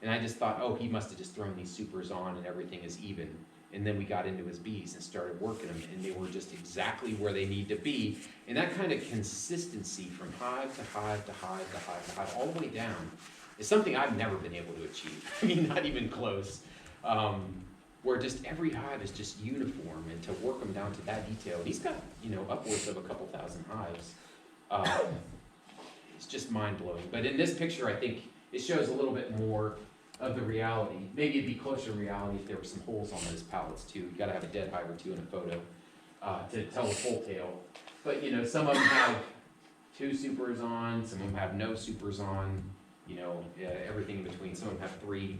And I just thought, oh, he must have just thrown these supers on and everything is even. And then we got into his bees and started working them, and they were just exactly where they need to be. And that kind of consistency from hive to hive to hive to hive to hive, all the way down, is something I've never been able to achieve. I mean, not even close. Where just every hive is just uniform, and to work them down to that detail. And he's got, you know, upwards of a couple thousand hives. It's just mind-blowing. But in this picture, I think it shows a little bit more of the reality. Maybe it'd be closer to reality if there were some holes on those pallets too. You gotta have a dead hive or two in a photo to tell the full tale. But, you know, some of them have 2 supers on, some of them have no supers on, you know, everything in between. Some of them have 3.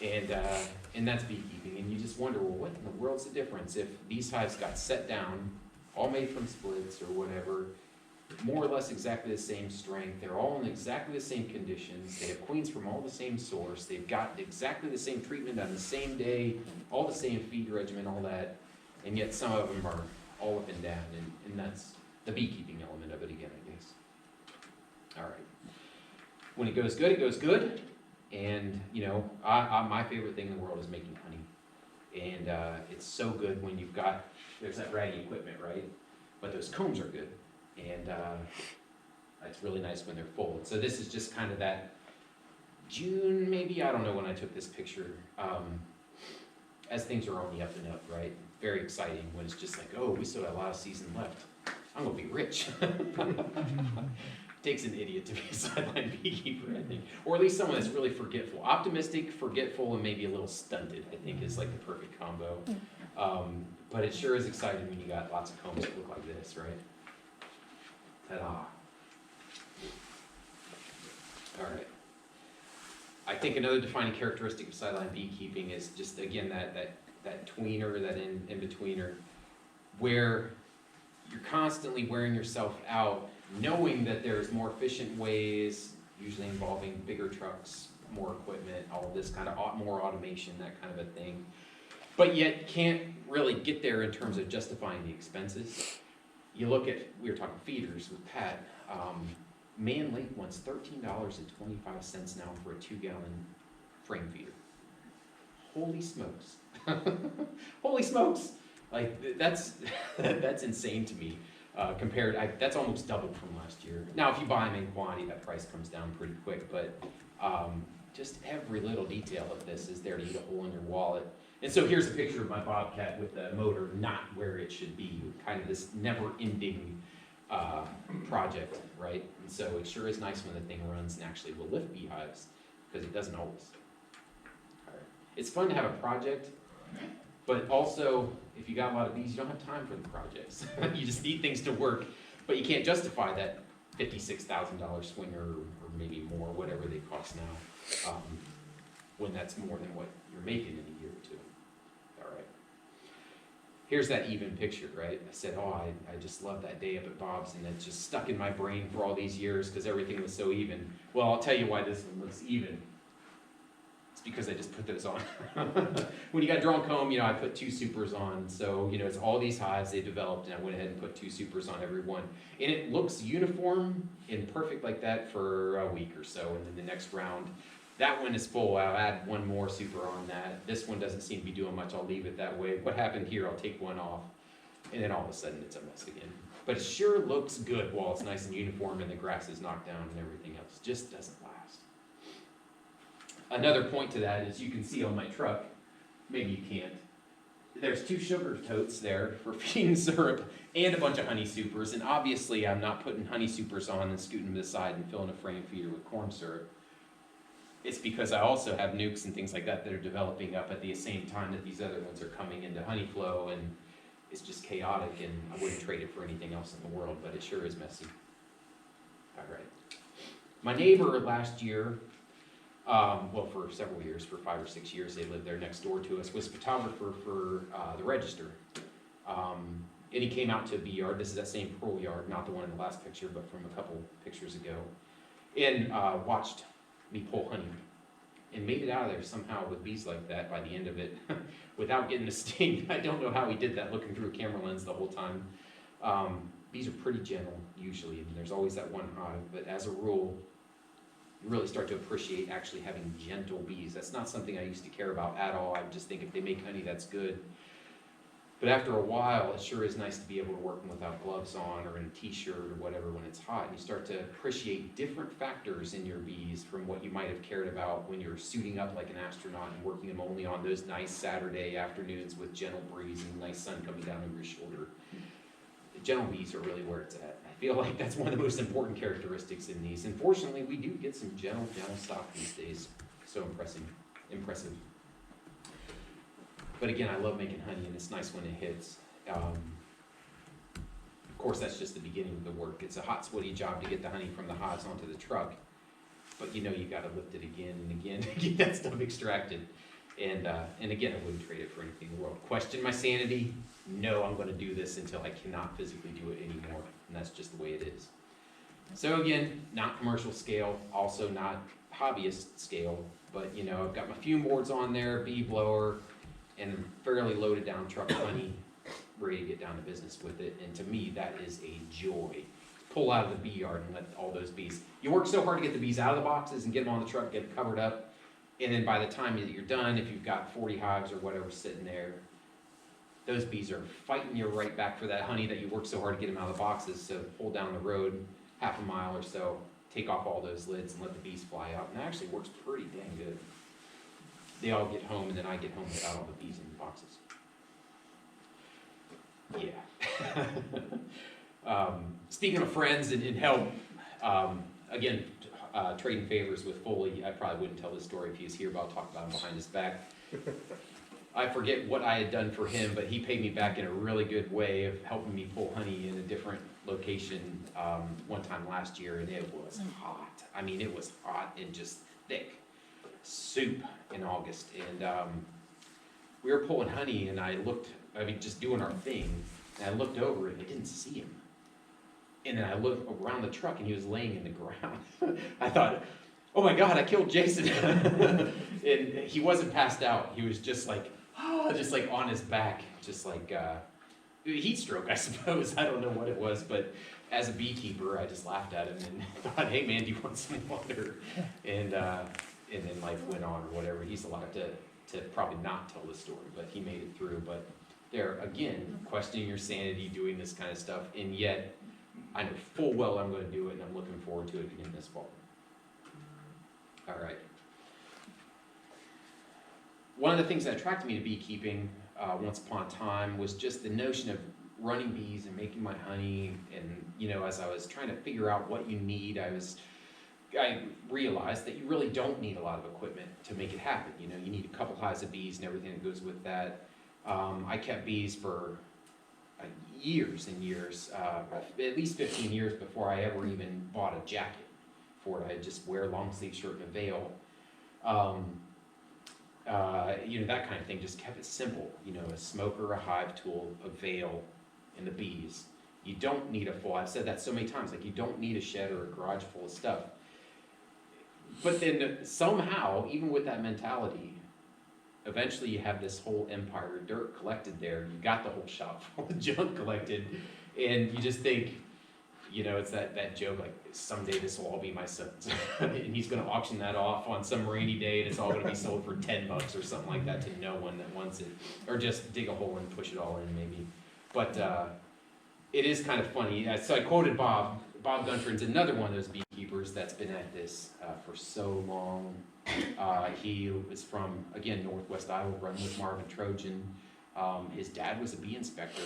And that's beekeeping, and you just wonder, well, what in the world's the difference if these hives got set down, all made from splits or whatever, more or less exactly the same strength, they're all in exactly the same conditions, they have queens from all the same source, they've got exactly the same treatment on the same day, all the same feed regimen, all that, and yet some of them are all up and down, and that's the beekeeping element of it again, I guess. All right. When it goes good, it goes good. And, you know, my favorite thing in the world is making honey. And it's so good when you've got, there's that ratty equipment, right? But those combs are good. And it's really nice when they're full. So this is just kind of that June, maybe, I don't know when I took this picture, as things are on the up and up, right? Very exciting when it's just like, oh, we still got a lot of season left. I'm gonna be rich. Takes an idiot to be a sideline beekeeper, I think. Or at least someone that's really forgetful. Optimistic, forgetful, and maybe a little stunted, I think is like the perfect combo. But it sure is exciting when you got lots of combs that look like this, right? Ta-da. All right. I think another defining characteristic of sideline beekeeping is just, again, that tweener, that in-betweener, where you're constantly wearing yourself out, knowing that there's more efficient ways, usually involving bigger trucks, more equipment, all of this kind of more automation, that kind of a thing, but yet can't really get there in terms of justifying the expenses. You look at, we were talking feeders with Pat, Man Lake wants $13.25 now for a 2-gallon frame feeder. Holy smokes. Holy smokes. Like, that's insane to me. That's almost doubled from last year. Now, if you buy them in quantity, that price comes down pretty quick, but just every little detail of this is there to eat a hole in your wallet. And so here's a picture of my Bobcat with the motor not where it should be, kind of this never-ending project, right? And so it sure is nice when the thing runs and actually will lift beehives, because it doesn't always. All right. It's fun to have a project, but also, if you got a lot of bees, you don't have time for the projects. You just need things to work, but you can't justify that $56,000 swinger, or maybe more, whatever they cost now, when that's more than what you're making in a year or two. All right. Here's that even picture, right? I said, oh, I just love that day up at Bob's, and it's just stuck in my brain for all these years because everything was so even. Well, I'll tell you why this one looks even. It's because I just put those on. When you got drawn comb, you know, I put 2 supers on. So, you know, it's all these hives they developed, and I went ahead and put 2 supers on every one. And it looks uniform and perfect like that for a week or so, and then the next round, that one is full. I'll add 1 more super on that. This one doesn't seem to be doing much. I'll leave it that way. What happened here, I'll take 1 off, and then all of a sudden it's a mess again. But it sure looks good while it's nice and uniform and the grass is knocked down and everything else. Just doesn't last. Another point to that is you can see on my truck, maybe you can't, there's 2 sugar totes there for feeding syrup and a bunch of honey supers, and obviously I'm not putting honey supers on and scooting them to the side and filling a frame feeder with corn syrup. It's because I also have nukes and things like that that are developing up at the same time that these other ones are coming into honey flow, and it's just chaotic, and I wouldn't trade it for anything else in the world, but it sure is messy. All right. My neighbor last year, well, for several years, for 5 or 6 years, they lived there next door to us, was photographer for the Register. And he came out to a bee yard. This is that same pearl yard, not the one in the last picture, but from a couple pictures ago, and watched me pull honey, and made it out of there somehow with bees like that by the end of it, without getting a sting. I don't know how he did that, looking through a camera lens the whole time. Bees are pretty gentle, usually, and there's always that one hive, but as a rule, you really start to appreciate actually having gentle bees. That's not something I used to care about at all. I just think if they make honey, that's good. But after a while, it sure is nice to be able to work without gloves on or in a t-shirt or whatever when it's hot. And you start to appreciate different factors in your bees from what you might have cared about when you're suiting up like an astronaut and working them only on those nice Saturday afternoons with gentle breeze and nice sun coming down over your shoulder. The gentle bees are really where it's at. I feel like that's one of the most important characteristics in these. And fortunately, we do get some gentle stock these days. So impressive. But again, I love making honey, and it's nice when it hits. Of course, that's just the beginning of the work. It's a hot, sweaty job to get the honey from the hives onto the truck. But you know you got to lift it again and again to get that stuff extracted. And again, I wouldn't trade it for anything in the world. Question my sanity? No, I'm going to do this until I cannot physically do it anymore. And that's just the way it is. So again, not commercial scale, also not hobbyist scale. But you know, I've got my fume boards on there, bee blower, and a fairly loaded down truck of honey, ready to get down to business with it. And to me, that is a joy. Pull out of the bee yard and let all those bees. You work so hard to get the bees out of the boxes and get them on the truck, get them covered up. And then by the time that you're done, if you've got 40 hives or whatever sitting there, those bees are fighting you right back for that honey that you worked so hard to get them out of the boxes. So pull down the road half a mile or so, take off all those lids and let the bees fly out. And it actually works pretty dang good. They all get home, and then I get home without all the bees in the boxes. Yeah. Speaking of friends and help, again, trading favors with Foley. I probably wouldn't tell this story if he was here, but I'll talk about him behind his back. I forget what I had done for him, but he paid me back in a really good way of helping me pull honey in a different location one time last year, and it was hot. I mean, it was hot and just thick. Soup in August, and we were pulling honey, and just doing our thing, and I looked over and I didn't see him. And then I looked around the truck and he was laying in the ground. I thought, oh my God, I killed Jason. And he wasn't passed out. He was just like on his back, just like heat stroke, I suppose. I don't know what it was, but as a beekeeper, I just laughed at him and thought, hey man, do you want some water? And then life went on or whatever. He's allowed to probably not tell the story, but he made it through. But there, again, questioning your sanity, doing this kind of stuff, and yet I know full well I'm going to do it, and I'm looking forward to it again this fall. All right. One of the things that attracted me to beekeeping once upon a time was just the notion of running bees and making my honey. And, you know, as I was trying to figure out what you need, I was I realized that you really don't need a lot of equipment to make it happen. You know, you need a couple hives of bees and everything that goes with that. I kept bees for years and years, at least 15 years before I ever even bought a jacket for it. I'd just wear a long sleeve shirt and a veil. You know, that kind of thing, just kept it simple. You know, a smoker, a hive tool, a veil, and the bees. You don't need a full, I've said that so many times, like you don't need a shed or a garage full of stuff. But then somehow, even with that mentality, eventually you have this whole empire of dirt collected there. You got the whole shop full of junk collected, and you just think, you know, it's that joke, like, someday this will all be my son's. And he's gonna auction that off on some rainy day, and it's all gonna be sold for $10 or something like that to no one that wants it. Or just dig a hole and push it all in, maybe. But it is kind of funny. So I quoted Bob. Bob Guntran's another one of those beekeepers that's been at this for so long. He was from, again, Northwest Iowa, run with Marvin Trojan. His dad was a bee inspector.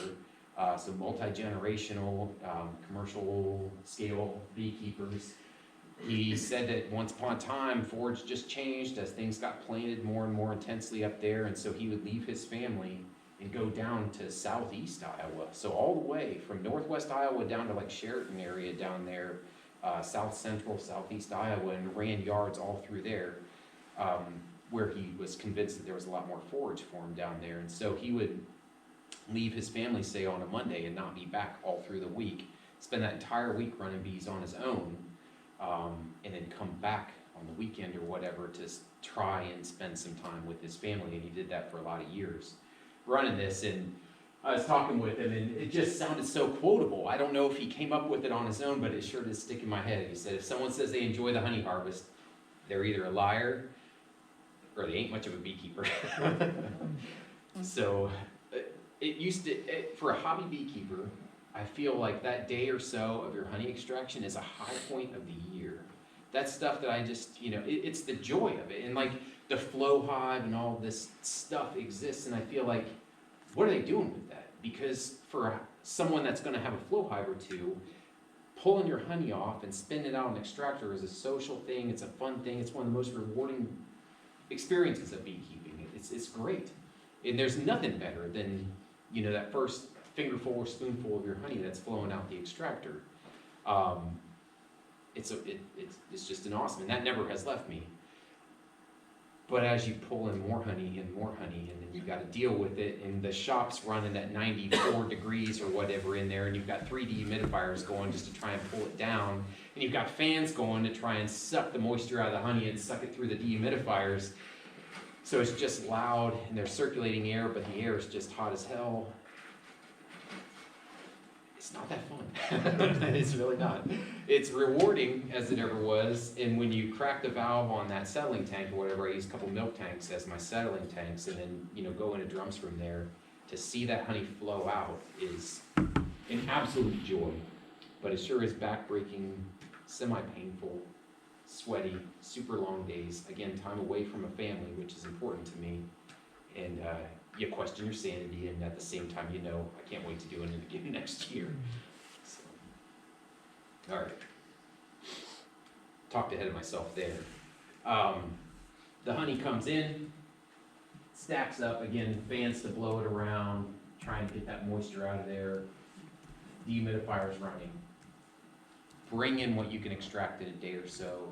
So multi-generational, commercial scale beekeepers. He said that once upon a time, forage just changed as things got planted more and more intensely up there, and so he would leave his family and go down to southeast Iowa. So all the way from northwest Iowa down to like Sheraton area down there, south central, southeast Iowa, and ran yards all through there, where he was convinced that there was a lot more forage for him down there. And so he would leave his family, say, on a Monday and not be back all through the week, spend that entire week running bees on his own, and then come back on the weekend or whatever to try and spend some time with his family. And he did that for a lot of years, running this. And I was talking with him, and it just sounded so quotable. I don't know if he came up with it on his own, but it sure did stick in my head. He said, if someone says they enjoy the honey harvest, they're either a liar or they ain't much of a beekeeper. So it used to, for a hobby beekeeper, I feel like that day or so of your honey extraction is a high point of the year. That's stuff that I just, you know, it's the joy of it. And like the flow hive and all this stuff exists, and I feel like, what are they doing with that? Because for someone that's gonna have a flow hive or two, pulling your honey off and spinning it out in an extractor is a social thing, it's a fun thing, it's one of the most rewarding experiences of beekeeping. It's great. And there's nothing better than, you know, that first fingerful or spoonful of your honey that's flowing out the extractor. It's just an awesome, and that never has left me. But as you pull in more honey and more honey, and then you've got to deal with it, and the shop's running at 94 degrees or whatever in there, and you've got 3 dehumidifiers going just to try and pull it down, and you've got fans going to try and suck the moisture out of the honey and suck it through the dehumidifiers. So it's just loud, and there's circulating air, but the air is just hot as hell. It's not that fun. It's really not. It's rewarding as it ever was, and when you crack the valve on that settling tank or whatever, I use a couple milk tanks as my settling tanks, and then, you know, go into drums from there, to see that honey flow out is an absolute joy. But it sure is backbreaking, semi-painful, sweaty, super long days. Again, time away from a family, which is important to me, and you question your sanity, and at the same time, you know, I can't wait to do it again next year. So, all right. Talked ahead of myself there. The honey comes in, stacks up, again, fans to blow it around, trying to get that moisture out of there. Dehumidifiers running. Bring in what you can extract in a day or so.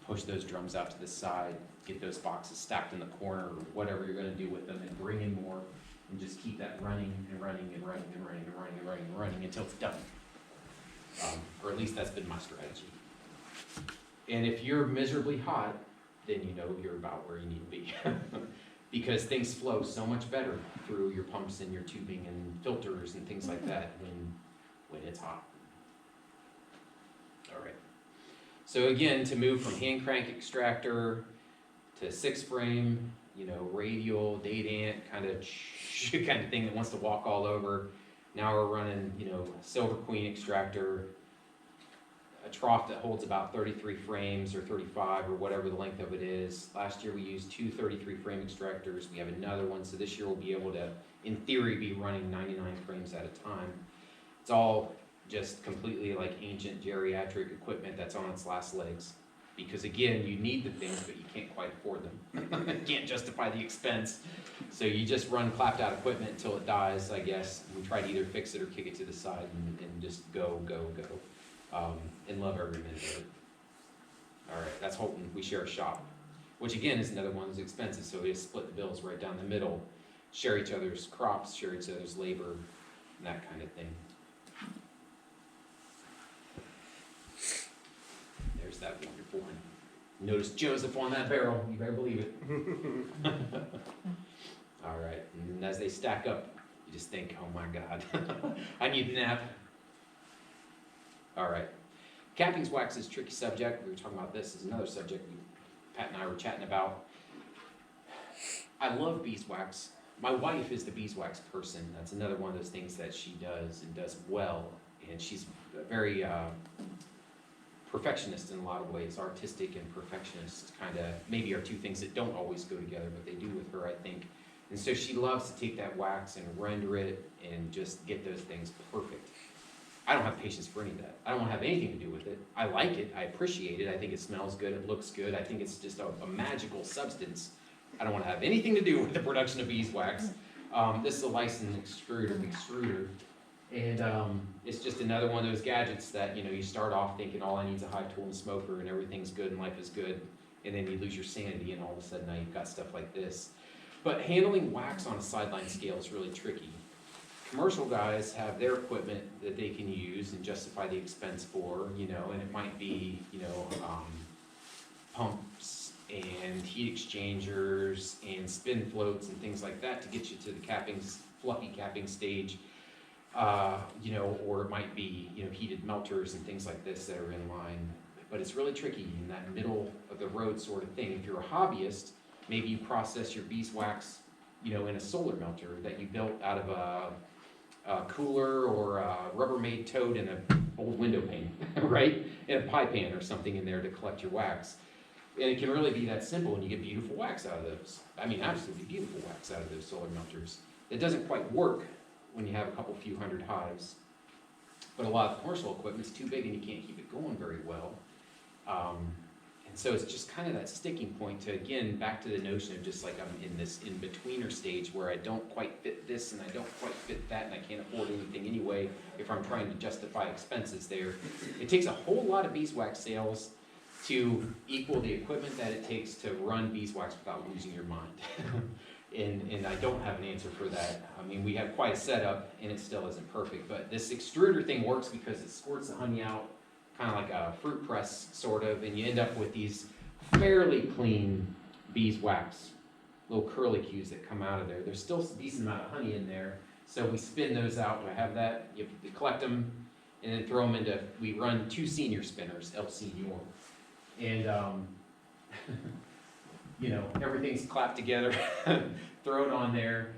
Push those drums out to the side. Get those boxes stacked in the corner, or whatever you're going to do with them, and bring in more, and just keep that running and running and running and running and running and running and running until it's done. Or at least that's been my strategy. And if you're miserably hot, then you know you're about where you need to be. Because things flow so much better through your pumps and your tubing and filters and things like that when it's hot. All right. So again, to move from hand crank extractor to 6-frame, you know, radial, date ant, kind of thing that wants to walk all over. Now we're running, you know, Silver Queen extractor, a trough that holds about 33 frames or 35 or whatever the length of it is. Last year we used 2 33-frame extractors. We have another one, so this year we'll be able to, in theory, be running 99 frames at a time. It's all just completely like ancient geriatric equipment that's on its last legs. Because again, you need the things, but you can't quite afford them. You can't justify the expense. So you just run clapped out equipment until it dies, I guess. We try to either fix it or kick it to the side and just go. And love every minute of it. All right, that's Holton. We share a shop, which again is another one of those expenses. So we just split the bills right down the middle, share each other's crops, share each other's labor, and that kind of thing. There's that wonderful one. Notice Joseph on that barrel. You better believe it. All right, and as they stack up, you just think, oh my God, I need a nap. All right. Cappings wax is a tricky subject. We were talking about this. Is another subject Pat and I were chatting about. I love beeswax. My wife is the beeswax person. That's another one of those things that she does and does well. And she's very perfectionist in a lot of ways. Artistic and perfectionist kind of maybe are two things that don't always go together, but they do with her, I think. And so she loves to take that wax and render it and just get those things perfect. I don't have patience for any of that. I don't want to have anything to do with it. I like it. I appreciate it. I think it smells good. It looks good. I think it's just a magical substance. I don't want to have anything to do with the production of beeswax. This is a licensed extruder. And it's just another one of those gadgets that, you start off thinking all I need is a high tool and a smoker and everything's good and life is good. And then you lose your sanity and all of a sudden now you've got stuff like this. But handling wax on a sideline scale is really tricky. Commercial guys have their equipment that they can use and justify the expense for, and it might be, pumps and heat exchangers and spin floats and things like that to get you to the cappings, fluffy capping stage, or it might be, heated melters and things like this that are in line. But it's really tricky in that middle of the road sort of thing. If you're a hobbyist, maybe you process your beeswax, in a solar melter that you built out of a cooler or a Rubbermaid toad in an old window pane, right? In a pie pan or something in there to collect your wax. And it can really be that simple, and you get beautiful wax out of those. I mean, absolutely beautiful wax out of those solar melters. It doesn't quite work when you have a few hundred hives. But a lot of commercial equipment's too big and you can't keep it going very well. And so it's just kind of that sticking point to, again, back to the notion of just like I'm in this in-betweener stage where I don't quite fit this and I don't quite fit that and I can't afford anything anyway if I'm trying to justify expenses there. It takes a whole lot of beeswax sales to equal the equipment that it takes to run beeswax without losing your mind. And I don't have an answer for that. I mean, we have quite a setup and it still isn't perfect, but this extruder thing works because it squirts the honey out kind of like a fruit press sort of, and you end up with these fairly clean beeswax, little curlicues that come out of there. There's still a decent amount of honey in there, so we spin those out. I have that, you collect them and then throw them into, we run 2 senior spinners, El Senior, and everything's clapped together, thrown on there.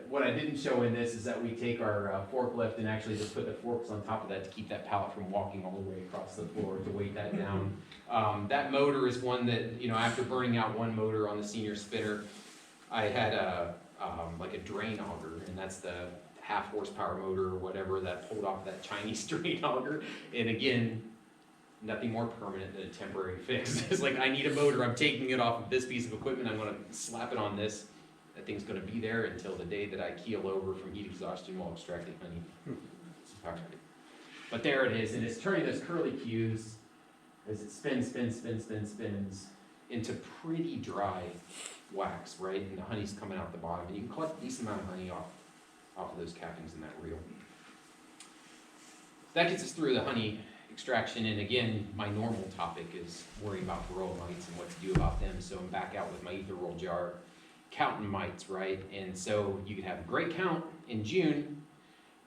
What I didn't show in this is that we take our forklift and actually just put the forks on top of that to keep that pallet from walking all the way across the floor to weight that down. That motor is one that, after burning out one motor on the senior spinner, I had like a drain auger, and that's the 1/2 horsepower motor or whatever that pulled off that Chinese drain auger. And again, nothing more permanent than a temporary fix. It's like, I need a motor, I'm taking it off of this piece of equipment, I'm gonna slap it on this. That thing's gonna be there until the day that I keel over from heat exhaustion while extracting honey. All right. But there it is, and it's turning those curlicues as it spins into pretty dry wax, right? And the honey's coming out the bottom, and you can collect a decent amount of honey off of those cappings in that reel. That gets us through the honey extraction, and again, my normal topic is worrying about varroa mites and what to do about them, so I'm back out with my ether roll jar. Counting mites, right? And so you can have a great count in June,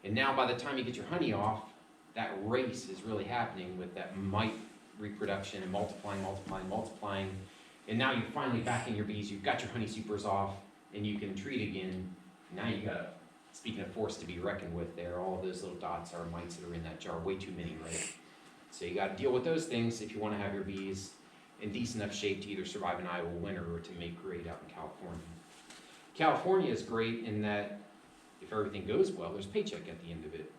and now by the time you get your honey off, that race is really happening with that mite reproduction and multiplying, and now you're finally back in your bees, you've got your honey supers off, and you can treat again. Now you got, speaking of force to be reckoned with there, all of those little dots are mites that are in that jar, way too many, right? So you got to deal with those things if you want to have your bees in decent enough shape to either survive an Iowa winter or to make great out in California. California is great in that if everything goes well, there's a paycheck at the end of it.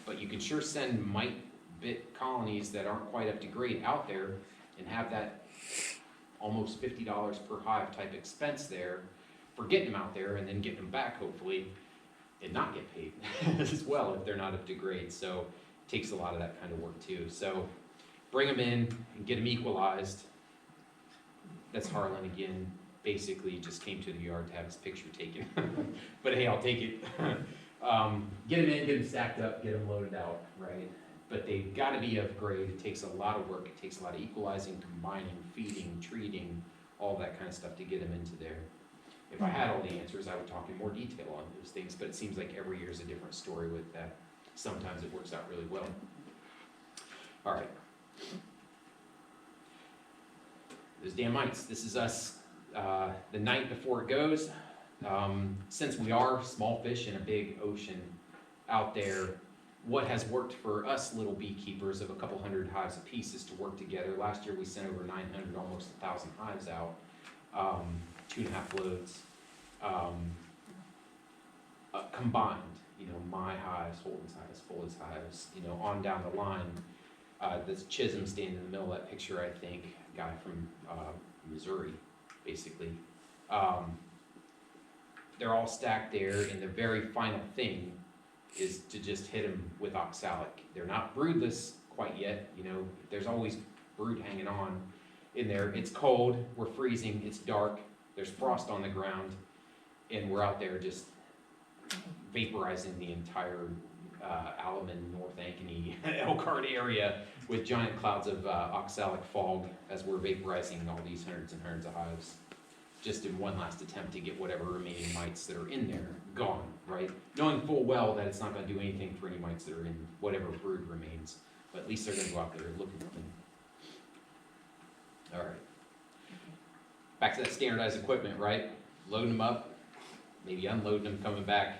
but you can sure send mite bit colonies that aren't quite up to grade out there and have that almost $50 per hive type expense there for getting them out there and then getting them back hopefully, and not get paid as well if they're not up to grade. So it takes a lot of that kind of work too. So bring them in and get them equalized. That's Harlan again, basically just came to the yard to have his picture taken. But hey, I'll take it. Get them in, get them stacked up, get them loaded out, right? But they've got to be of grade. It takes a lot of work. It takes a lot of equalizing, combining, feeding, treating, all that kind of stuff to get them into there. If I had all the answers, I would talk in more detail on those things, but it seems like every year is a different story with that. Sometimes it works out really well. All right. Those damn mites. This is us the night before it goes. Since we are small fish in a big ocean out there, what has worked for us little beekeepers of a couple hundred hives a piece is to work together. Last year we sent over 900, almost 1,000 hives out, 2.5 loads, combined, you know, my hives, Holden's hives, Foley's hives, you know, on down the line. This Chisholm standing in the middle of that picture, I think, a guy from Missouri, basically. They're all stacked there, and the very final thing is to just hit them with oxalic. They're not broodless quite yet, you know, there's always brood hanging on in there. It's cold, we're freezing, it's dark, there's frost on the ground, and we're out there just vaporizing the entire Stattelman, North Ankeny, Elkhart area with giant clouds of oxalic fog as we're vaporizing all these hundreds and hundreds of hives, just in one last attempt to get whatever remaining mites that are in there gone, right? Knowing full well that it's not going to do anything for any mites that are in whatever brood remains, but at least they're going to go out there looking for them. All right. Back to that standardized equipment, right? Loading them up, maybe unloading them, coming back.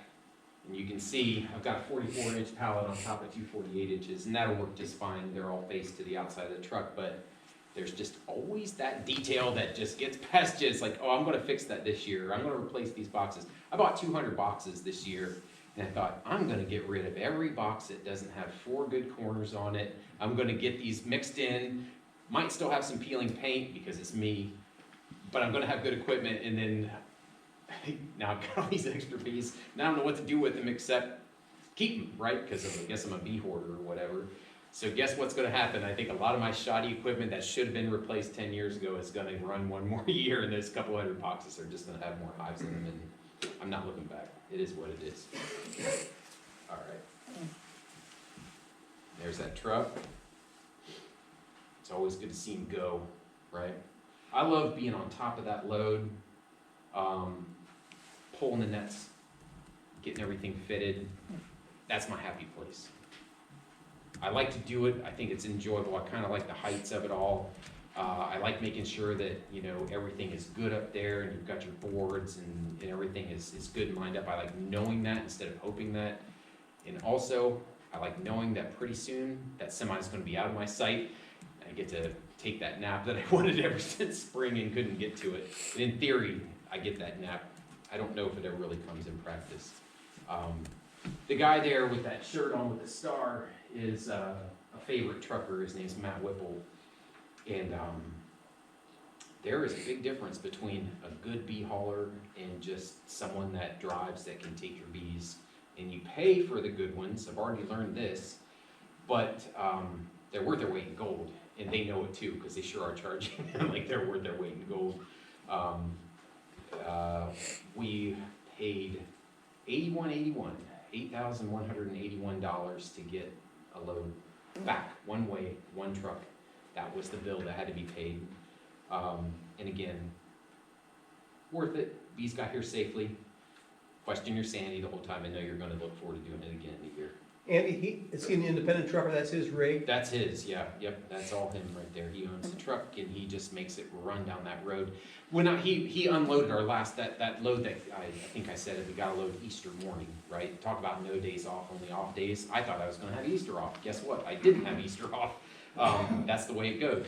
And you can see I've got a 44-inch pallet on top of 2 48 inches, and that'll work just fine. They're all faced to the outside of the truck, but there's just always that detail that just gets past you. It's like, oh, I'm going to fix that this year. I'm going to replace these boxes. I bought 200 boxes this year, and I thought, I'm going to get rid of every box that doesn't have 4 good corners on it. I'm going to get these mixed in. Might still have some peeling paint because it's me, but I'm going to have good equipment, and then now I've got all these extra bees. Now I don't know what to do with them except keep them, right? Because I guess I'm a bee hoarder or whatever. So guess what's going to happen? I think a lot of my shoddy equipment that should have been replaced 10 years ago is going to run one more year, and those couple hundred boxes are just going to have more hives in them, and I'm not looking back. It is what it is. All right. There's that truck. It's always good to see him go, right? I love being on top of that load, pulling the nets, getting everything fitted. That's my happy place. I like to do it. I think it's enjoyable. I kind of like the heights of it all. I like making sure that, you know, everything is good up there and you've got your boards and everything is good and lined up. I like knowing that instead of hoping that. And also, I like knowing that pretty soon that semi is going to be out of my sight. I get to take that nap that I wanted ever since spring and couldn't get to it. And in theory, I get that nap. I don't know if it ever really comes in practice. The guy there with that shirt on with the star is a favorite trucker. His name's Matt Whipple. And there is a big difference between a good bee hauler and just someone that drives that can take your bees. And you pay for the good ones. I've already learned this. But they're worth their weight in gold. And they know it too, because they sure are charging like they're worth their weight in gold. We paid $8,181 to get a load back, one way, one truck. That was the bill that had to be paid. And again, worth it. Bees got here safely. Question your sanity the whole time. I know you're going to look forward to doing it again in a year. And is he an independent trucker? That's his rig? That's his, yeah, yep, that's all him right there. He owns the truck and he just makes it run down that road. He unloaded our last, that load that I think I said it, we got a load Easter morning, right? Talk about no days off, only off days. I thought I was gonna have Easter off. Guess what? I didn't have Easter off. That's the way it goes.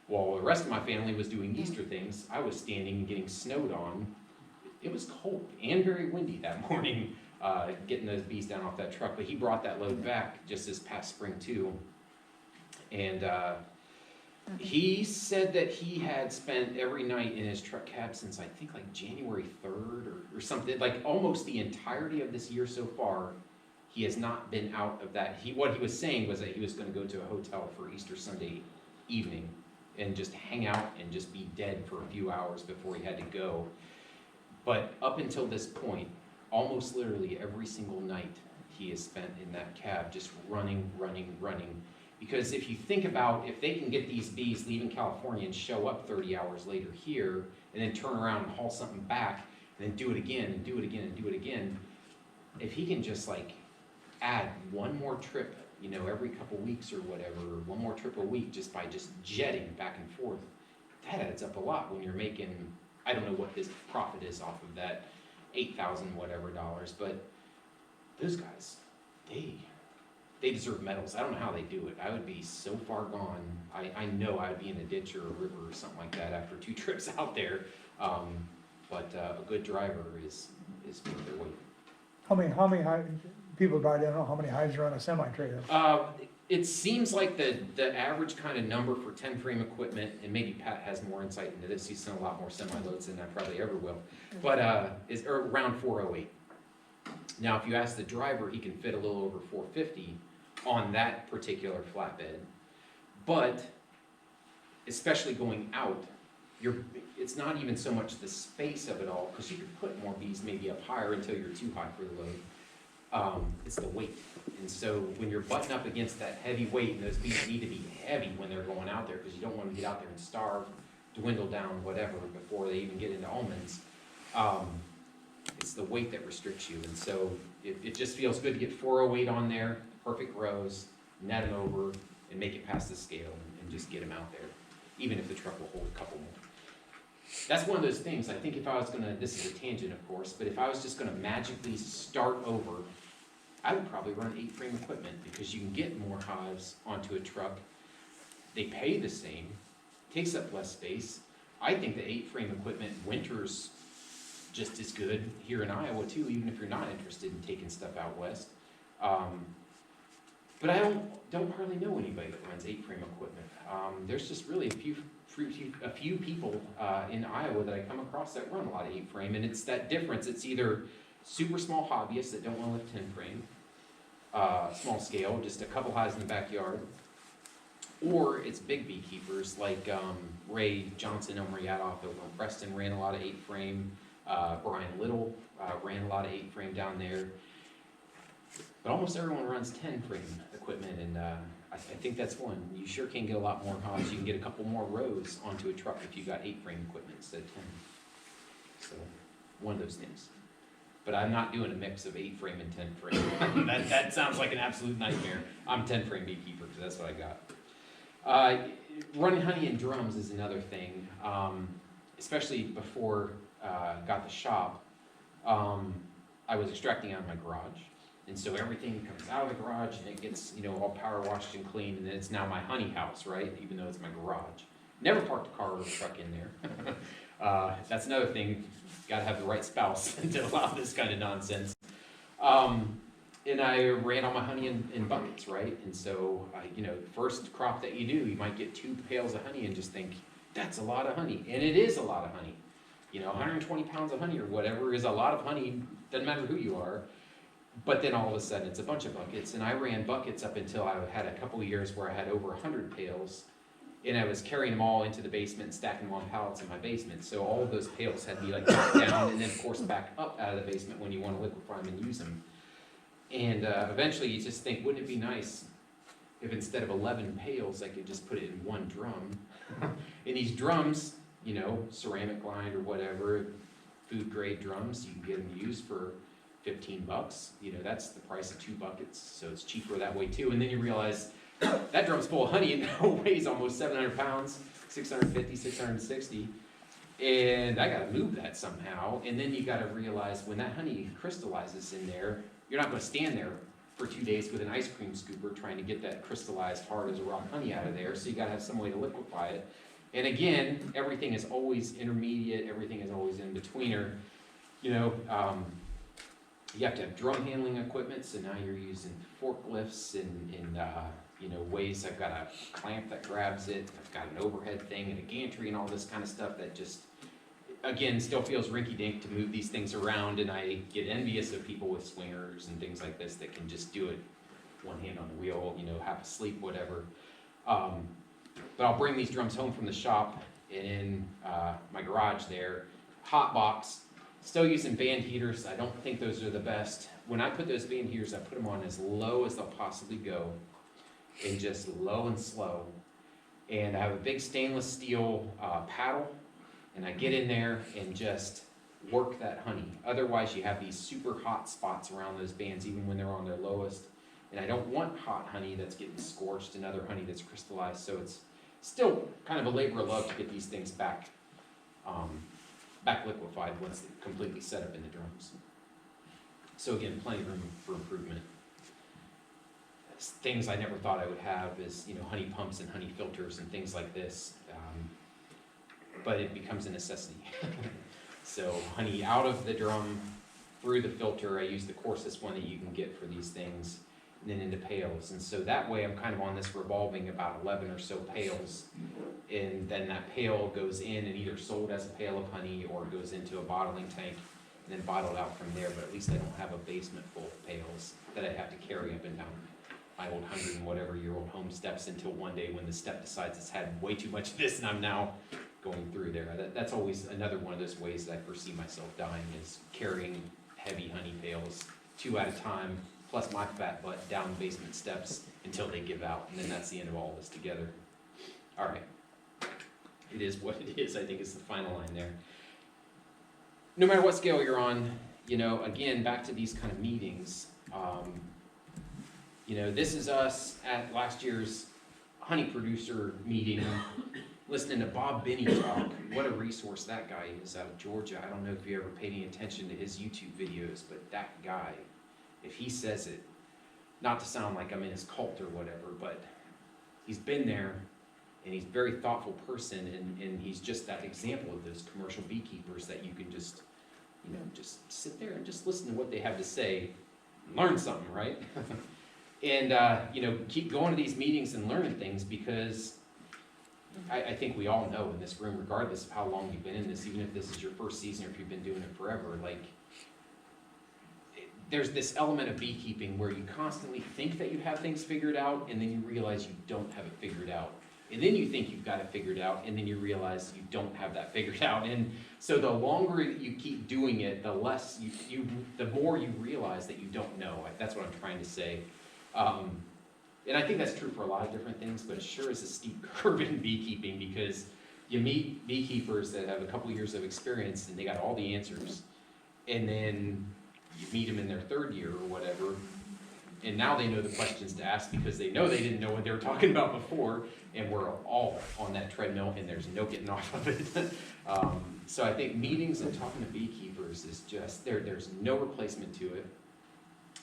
While the rest of my family was doing Easter things, I was standing and getting snowed on. It was cold and very windy that morning. getting those bees down off that truck. But he brought that load back just this past spring too. And he said that he had spent every night in his truck cab since I think like January 3rd or something, like almost the entirety of this year so far. He has not been out of that. What he was saying was that he was going to go to a hotel for Easter Sunday evening and just hang out and just be dead for a few hours before he had to go. But up until this point, almost literally every single night he has spent in that cab just running. Because if you think about, if they can get these bees leaving California and show up 30 hours later here, and then turn around and haul something back, and then do it again, and do it again, and do it again, if he can just like add one more trip, you know, every couple weeks or whatever, or one more trip a week just by just jetting back and forth, that adds up a lot when you're making, I don't know what his profit is off of that, 8,000 whatever dollars, but those guys, they deserve medals. I don't know how they do it. I would be so far gone. I know I would be in a ditch or a river or something like that after 2 trips out there. But a good driver is worth their weight. How many hives, people probably don't know how many hives are on a semi-trailer. It seems like the average kind of number for 10 frame equipment, and maybe Pat has more insight into this, he's done a lot more semi-loads than I probably ever will, but is around 408. Now, if you ask the driver, he can fit a little over 450 on that particular flatbed, but especially going out, it's not even so much the space of it all, because you could put more bees maybe up higher until you're too high for the load. It's the weight. And so when you're butting up against that heavy weight, and those bees need to be heavy when they're going out there, because you don't want to get out there and starve, dwindle down, whatever, before they even get into almonds. It's the weight that restricts you. And so it just feels good to get 408 on there, perfect rows, net them over, and make it past the scale, and just get them out there, even if the truck will hold a couple more. That's one of those things, I think if I was gonna, this is a tangent of course, but if I was just gonna magically start over, I would probably run 8 frame equipment, because you can get more hives onto a truck. They pay the same, takes up less space. I think the 8 frame equipment winter's just as good here in Iowa too, even if you're not interested in taking stuff out west. But I don't hardly know anybody that runs 8 frame equipment. There's just really a few people in Iowa that I come across that run a lot of 8 frame, and it's that difference. It's either super small hobbyists that don't want to lift 10 frame, small scale, just a couple hives in the backyard, or it's big beekeepers like Ray Johnson over Yaddoff over in Preston ran a lot of 8 frame. Brian Little ran a lot of 8 frame down there. But almost everyone runs 10 frame equipment, and I think that's one. You sure can get a lot more hives. You can get a couple more rows onto a truck if you got 8 frame equipment instead of 10. So, one of those things. But I'm not doing a mix of 8 frame and 10 frame. that sounds like an absolute nightmare. I'm 10 frame beekeeper, because that's what I got. Running honey in drums is another thing, especially before got the shop. I was extracting out of my garage. And so everything comes out of the garage and it gets, all power washed and clean, and then it's now my honey house, right? Even though it's my garage. Never parked a car or a truck in there. That's another thing, gotta have the right spouse to allow this kind of nonsense. And I ran all my honey in buckets, right? And so, first crop that you do, you might get 2 pails of honey and just think, that's a lot of honey. And it is a lot of honey. 120 pounds of honey or whatever is a lot of honey, doesn't matter who you are. But then all of a sudden it's a bunch of buckets, and I ran buckets up until I had a couple of years where I had over 100 pails, and I was carrying them all into the basement and stacking them on pallets in my basement. So all of those pails had to be like down and then of course back up out of the basement when you want to liquefy them and use them. And eventually you just think, wouldn't it be nice if instead of 11 pails I could just put it in one drum? And these drums, ceramic lined or whatever, food grade drums, you can get them used for $15. That's the price of 2 buckets, so it's cheaper that way too. And then you realize that drum's full of honey and now weighs almost 700 pounds, 650, 660, and I gotta move that somehow. And then you gotta realize when that honey crystallizes in there, you're not gonna stand there for 2 days with an ice cream scooper trying to get that crystallized hard as a rock honey out of there, so you gotta have some way to liquefy it. And again, everything is always intermediate, everything is always in betweener. you have to have drum handling equipment, so now you're using forklifts and ways. I've got a clamp that grabs it, I've got an overhead thing and a gantry and all this kind of stuff that just, again, still feels rinky-dink to move these things around, and I get envious of people with swingers and things like this that can just do it one hand on the wheel, half asleep, whatever. But I'll bring these drums home from the shop, and in my garage there, hot box, still using band heaters. I don't think those are the best. When I put those band heaters, I put them on as low as they'll possibly go, and just low and slow. And I have a big stainless steel paddle, and I get in there and just work that honey. Otherwise, you have these super hot spots around those bands, even when they're on their lowest. And I don't want hot honey that's getting scorched and other honey that's crystallized, so it's still kind of a labor of love to get these things back liquefied once they're completely set up in the drums. So again, plenty of room for improvement. Things I never thought I would have is, honey pumps and honey filters and things like this, but it becomes a necessity. So honey out of the drum, through the filter. I use the coarsest one that you can get for these things, and then into pails. And so that way I'm kind of on this revolving about 11 or so pails, and then that pail goes in and either sold as a pail of honey or goes into a bottling tank and then bottled out from there. But at least I don't have a basement full of pails that I have to carry up and down my old 100 and whatever year old home steps, until one day when the step decides it's had way too much of this and I'm now going through there. That's always another one of those ways that I foresee myself dying, is carrying heavy honey pails 2 at a time, plus my fat butt down basement steps until they give out, and then that's the end of all of this together. All right, it is what it is, I think is the final line there. No matter what scale you're on, again, back to these kind of meetings, this is us at last year's honey producer meeting, listening to Bob Binney talk. What a resource that guy is out of Georgia. I don't know if you ever paid any attention to his YouTube videos, but that guy, if he says it, not to sound like I'm in his cult or whatever, but he's been there, and he's a very thoughtful person, and he's just that example of those commercial beekeepers that you can just, just sit there and just listen to what they have to say, and learn something, right? And, keep going to these meetings and learning things, because I think we all know in this room, regardless of how long you've been in this, even if this is your first season or if you've been doing it forever, there's this element of beekeeping where you constantly think that you have things figured out, and then you realize you don't have it figured out. And then you think you've got it figured out, and then you realize you don't have that figured out. And so the longer you keep doing it, the less the more you realize that you don't know. That's what I'm trying to say. And I think that's true for a lot of different things, but it sure is a steep curve in beekeeping, because you meet beekeepers that have a couple years of experience and they got all the answers, and then you meet them in their third year or whatever, and now they know the questions to ask because they know they didn't know what they were talking about before, and we're all on that treadmill and there's no getting off of it. So I think meetings and talking to beekeepers is just, there's no replacement to it.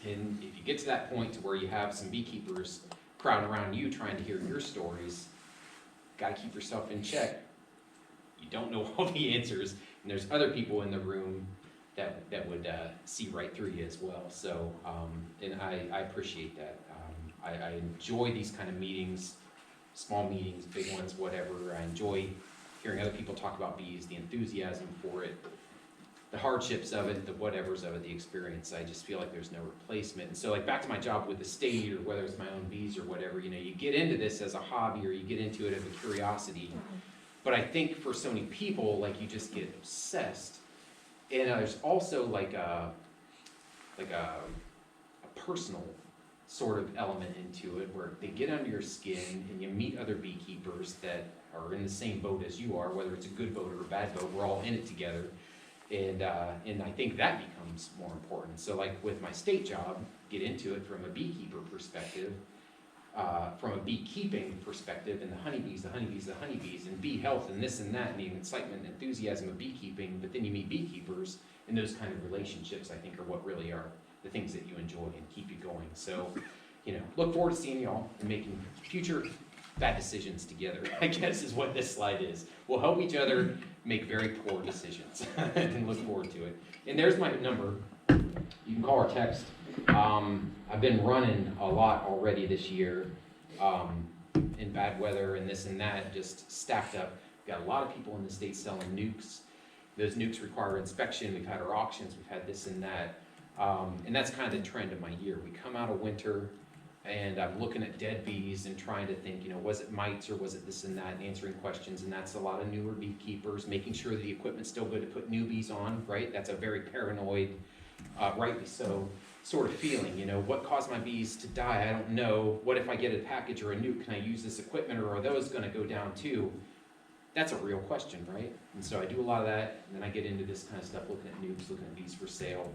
And if you get to that point to where you have some beekeepers crowding around you trying to hear your stories, got to keep yourself in check. You don't know all the answers, and there's other people in the room that would see right through you as well. So, and I appreciate that. I enjoy these kind of meetings, small meetings, big ones, whatever. I enjoy hearing other people talk about bees, the enthusiasm for it, the hardships of it, the whatevers of it, the experience. I just feel like there's no replacement. And so, back to my job with the state, or whether it's my own bees or whatever, you get into this as a hobby, or you get into it as a curiosity. But I think for so many people, you just get obsessed. And there's also a personal sort of element into it, where they get under your skin and you meet other beekeepers that are in the same boat as you are, whether it's a good boat or a bad boat, we're all in it together. And I think that becomes more important. So with my state job, get into it from a beekeeper perspective, from a beekeeping perspective, and the honeybees, and bee health, and this and that, and the excitement and enthusiasm of beekeeping. But then you meet beekeepers, and those kind of relationships, I think, are what really are the things that you enjoy and keep you going. So, look forward to seeing y'all and making future bad decisions together, I guess is what this slide is. We'll help each other make very poor decisions and look forward to it. And there's my number. You can call or text. I've been running a lot already this year, in bad weather and this and that, just stacked up. We've got a lot of people in the state selling nukes. Those nukes require inspection. We've had our auctions, we've had this and that. And that's kind of the trend of my year. We come out of winter and I'm looking at dead bees and trying to think, was it mites or was it this and that, and answering questions. And that's a lot of newer beekeepers, making sure that the equipment's still good to put newbies on, right? That's a very paranoid, rightly so, sort of feeling, what caused my bees to die? I don't know. What if I get a package or a nuke? Can I use this equipment, or are those gonna go down too? That's a real question, right? And so I do a lot of that, and then I get into this kind of stuff, looking at nukes, looking at bees for sale.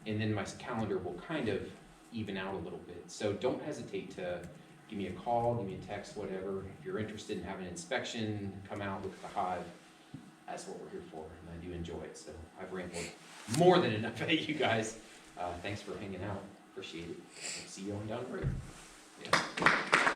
And then my calendar will kind of even out a little bit. So don't hesitate to give me a call, give me a text, whatever. If you're interested in having an inspection, come out, look at the hive. That's what we're here for, and I do enjoy it. So I've rambled more than enough at you guys. Thanks for hanging out. Appreciate it. See you on down the road. Yeah.